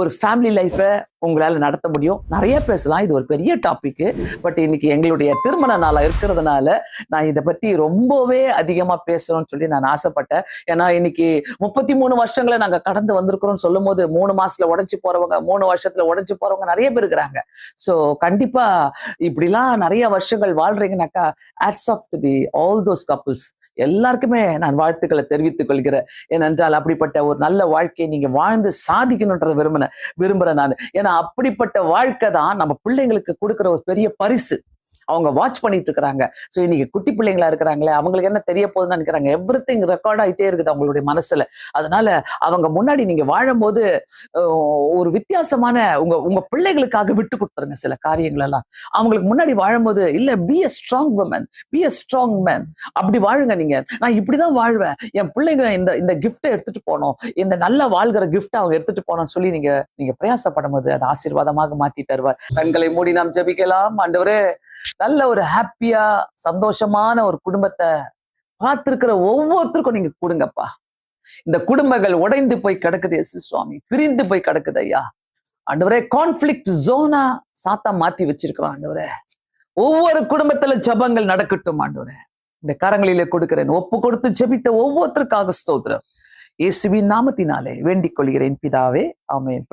[SPEAKER 1] ஒரு ஃபேமிலி லைஃப உங்களால நடத்த முடியும். நிறைய பேசலாம், இது ஒரு பெரிய டாபிக். பட் இன்னைக்கு எங்களுடைய திருமண நாளா இருக்கிறதுனால நான் இதை பத்தி ரொம்பவே அதிகமா பேசணும்னு சொல்லி நான் ஆசைப்பட்டேன். ஏன்னா இன்னைக்கு 33 வருஷங்களை நாங்க கடந்து வந்திருக்கிறோம் சொல்லும் போது 3 மாசத்துல உடைஞ்சு போறவங்க, 3 வருஷத்துல உடைஞ்சு போறவங்க நிறைய பேர் இருக்கிறாங்க. சோ கண்டிப்பா இப்படிலாம் நிறைய வருஷங்கள் வாழ்றீங்கன்னாக்கா hats off to the all those couples. எல்லாருக்குமே நான் வாழ்த்துக்களை தெரிவித்துக் கொள்கிறேன். ஏனென்றால் அப்படிப்பட்ட ஒரு நல்ல வாழ்க்கையை நீங்க வாழ்ந்து சாதிக்கணுன்றதை விரும்புறேன் நான். ஏன்னா அப்படிப்பட்ட வாழ்க்கை தான் நம்ம பிள்ளைங்களுக்கு கொடுக்கிற ஒரு பெரிய பரிசு. அவங்க வாட்ச் பண்ணிட்டு இருக்கிறாங்க. ஸோ இன்னைக்கு குட்டி பிள்ளைங்களா இருக்கிறாங்களே, அவங்களுக்கு என்ன தெரிய போகுதுன்னு நினைக்கிறாங்க. எவ்ரிதிங் ரெக்கார்ட் ஆகிட்டே இருக்குது அவங்களுடைய மனசுல. அதனால அவங்க முன்னாடி நீங்க வாழும்போது ஒரு வித்தியாசமான உங்க பிள்ளைகளுக்காக விட்டு கொடுத்துருங்க சில காரியங்கள் எல்லாம். அவங்களுக்கு முன்னாடி வாழும்போது இல்ல, be a strong woman, be a strong man, அப்படி வாழுங்க. நீங்க நான் இப்படிதான் வாழ்வேன், என் பிள்ளைங்க இந்த கிஃப்டை எடுத்துட்டு போனோம், இந்த நல்ல வாழ்கிற கிஃப்ட் அவங்க எடுத்துட்டு போனோம்னு சொல்லி நீங்க பிரயாசப்படும் போது அது ஆசீர்வாதமாக மாற்றி தருவார். கண்களை மூடி நாம் ஜெபிக்கலாம். ஆண்டவரே, நல்ல ஒரு ஹாப்பியா சந்தோஷமான ஒரு குடும்பத்தை பார்த்திருக்கிற ஒவ்வொருத்தருக்கும் நீங்க கொடுங்கப்பா. இந்த குடும்பங்கள் உடைந்து போய் கிடக்குது இயேசு சுவாமி, பிரிந்து போய் கிடக்குது ஐயா. ஆண்டவரே, கான்ஃபிளிக்ட் ஜோனா சாத்தா மாத்தி வச்சிருக்கிறோம் ஆண்டவரே. ஒவ்வொரு குடும்பத்துல ஜெபங்கள் நடக்கட்டும் ஆண்டவரே. இந்த கரங்களிலே கொடுக்கிறேன். ஒப்பு கொடுத்து ஜெபித்த ஒவ்வொருத்தருக்காக ஸ்தோத்திரம். இயேசுவின் நாமத்தினாலே வேண்டிக் கொள்கிறேன் பிதாவே, ஆமென்.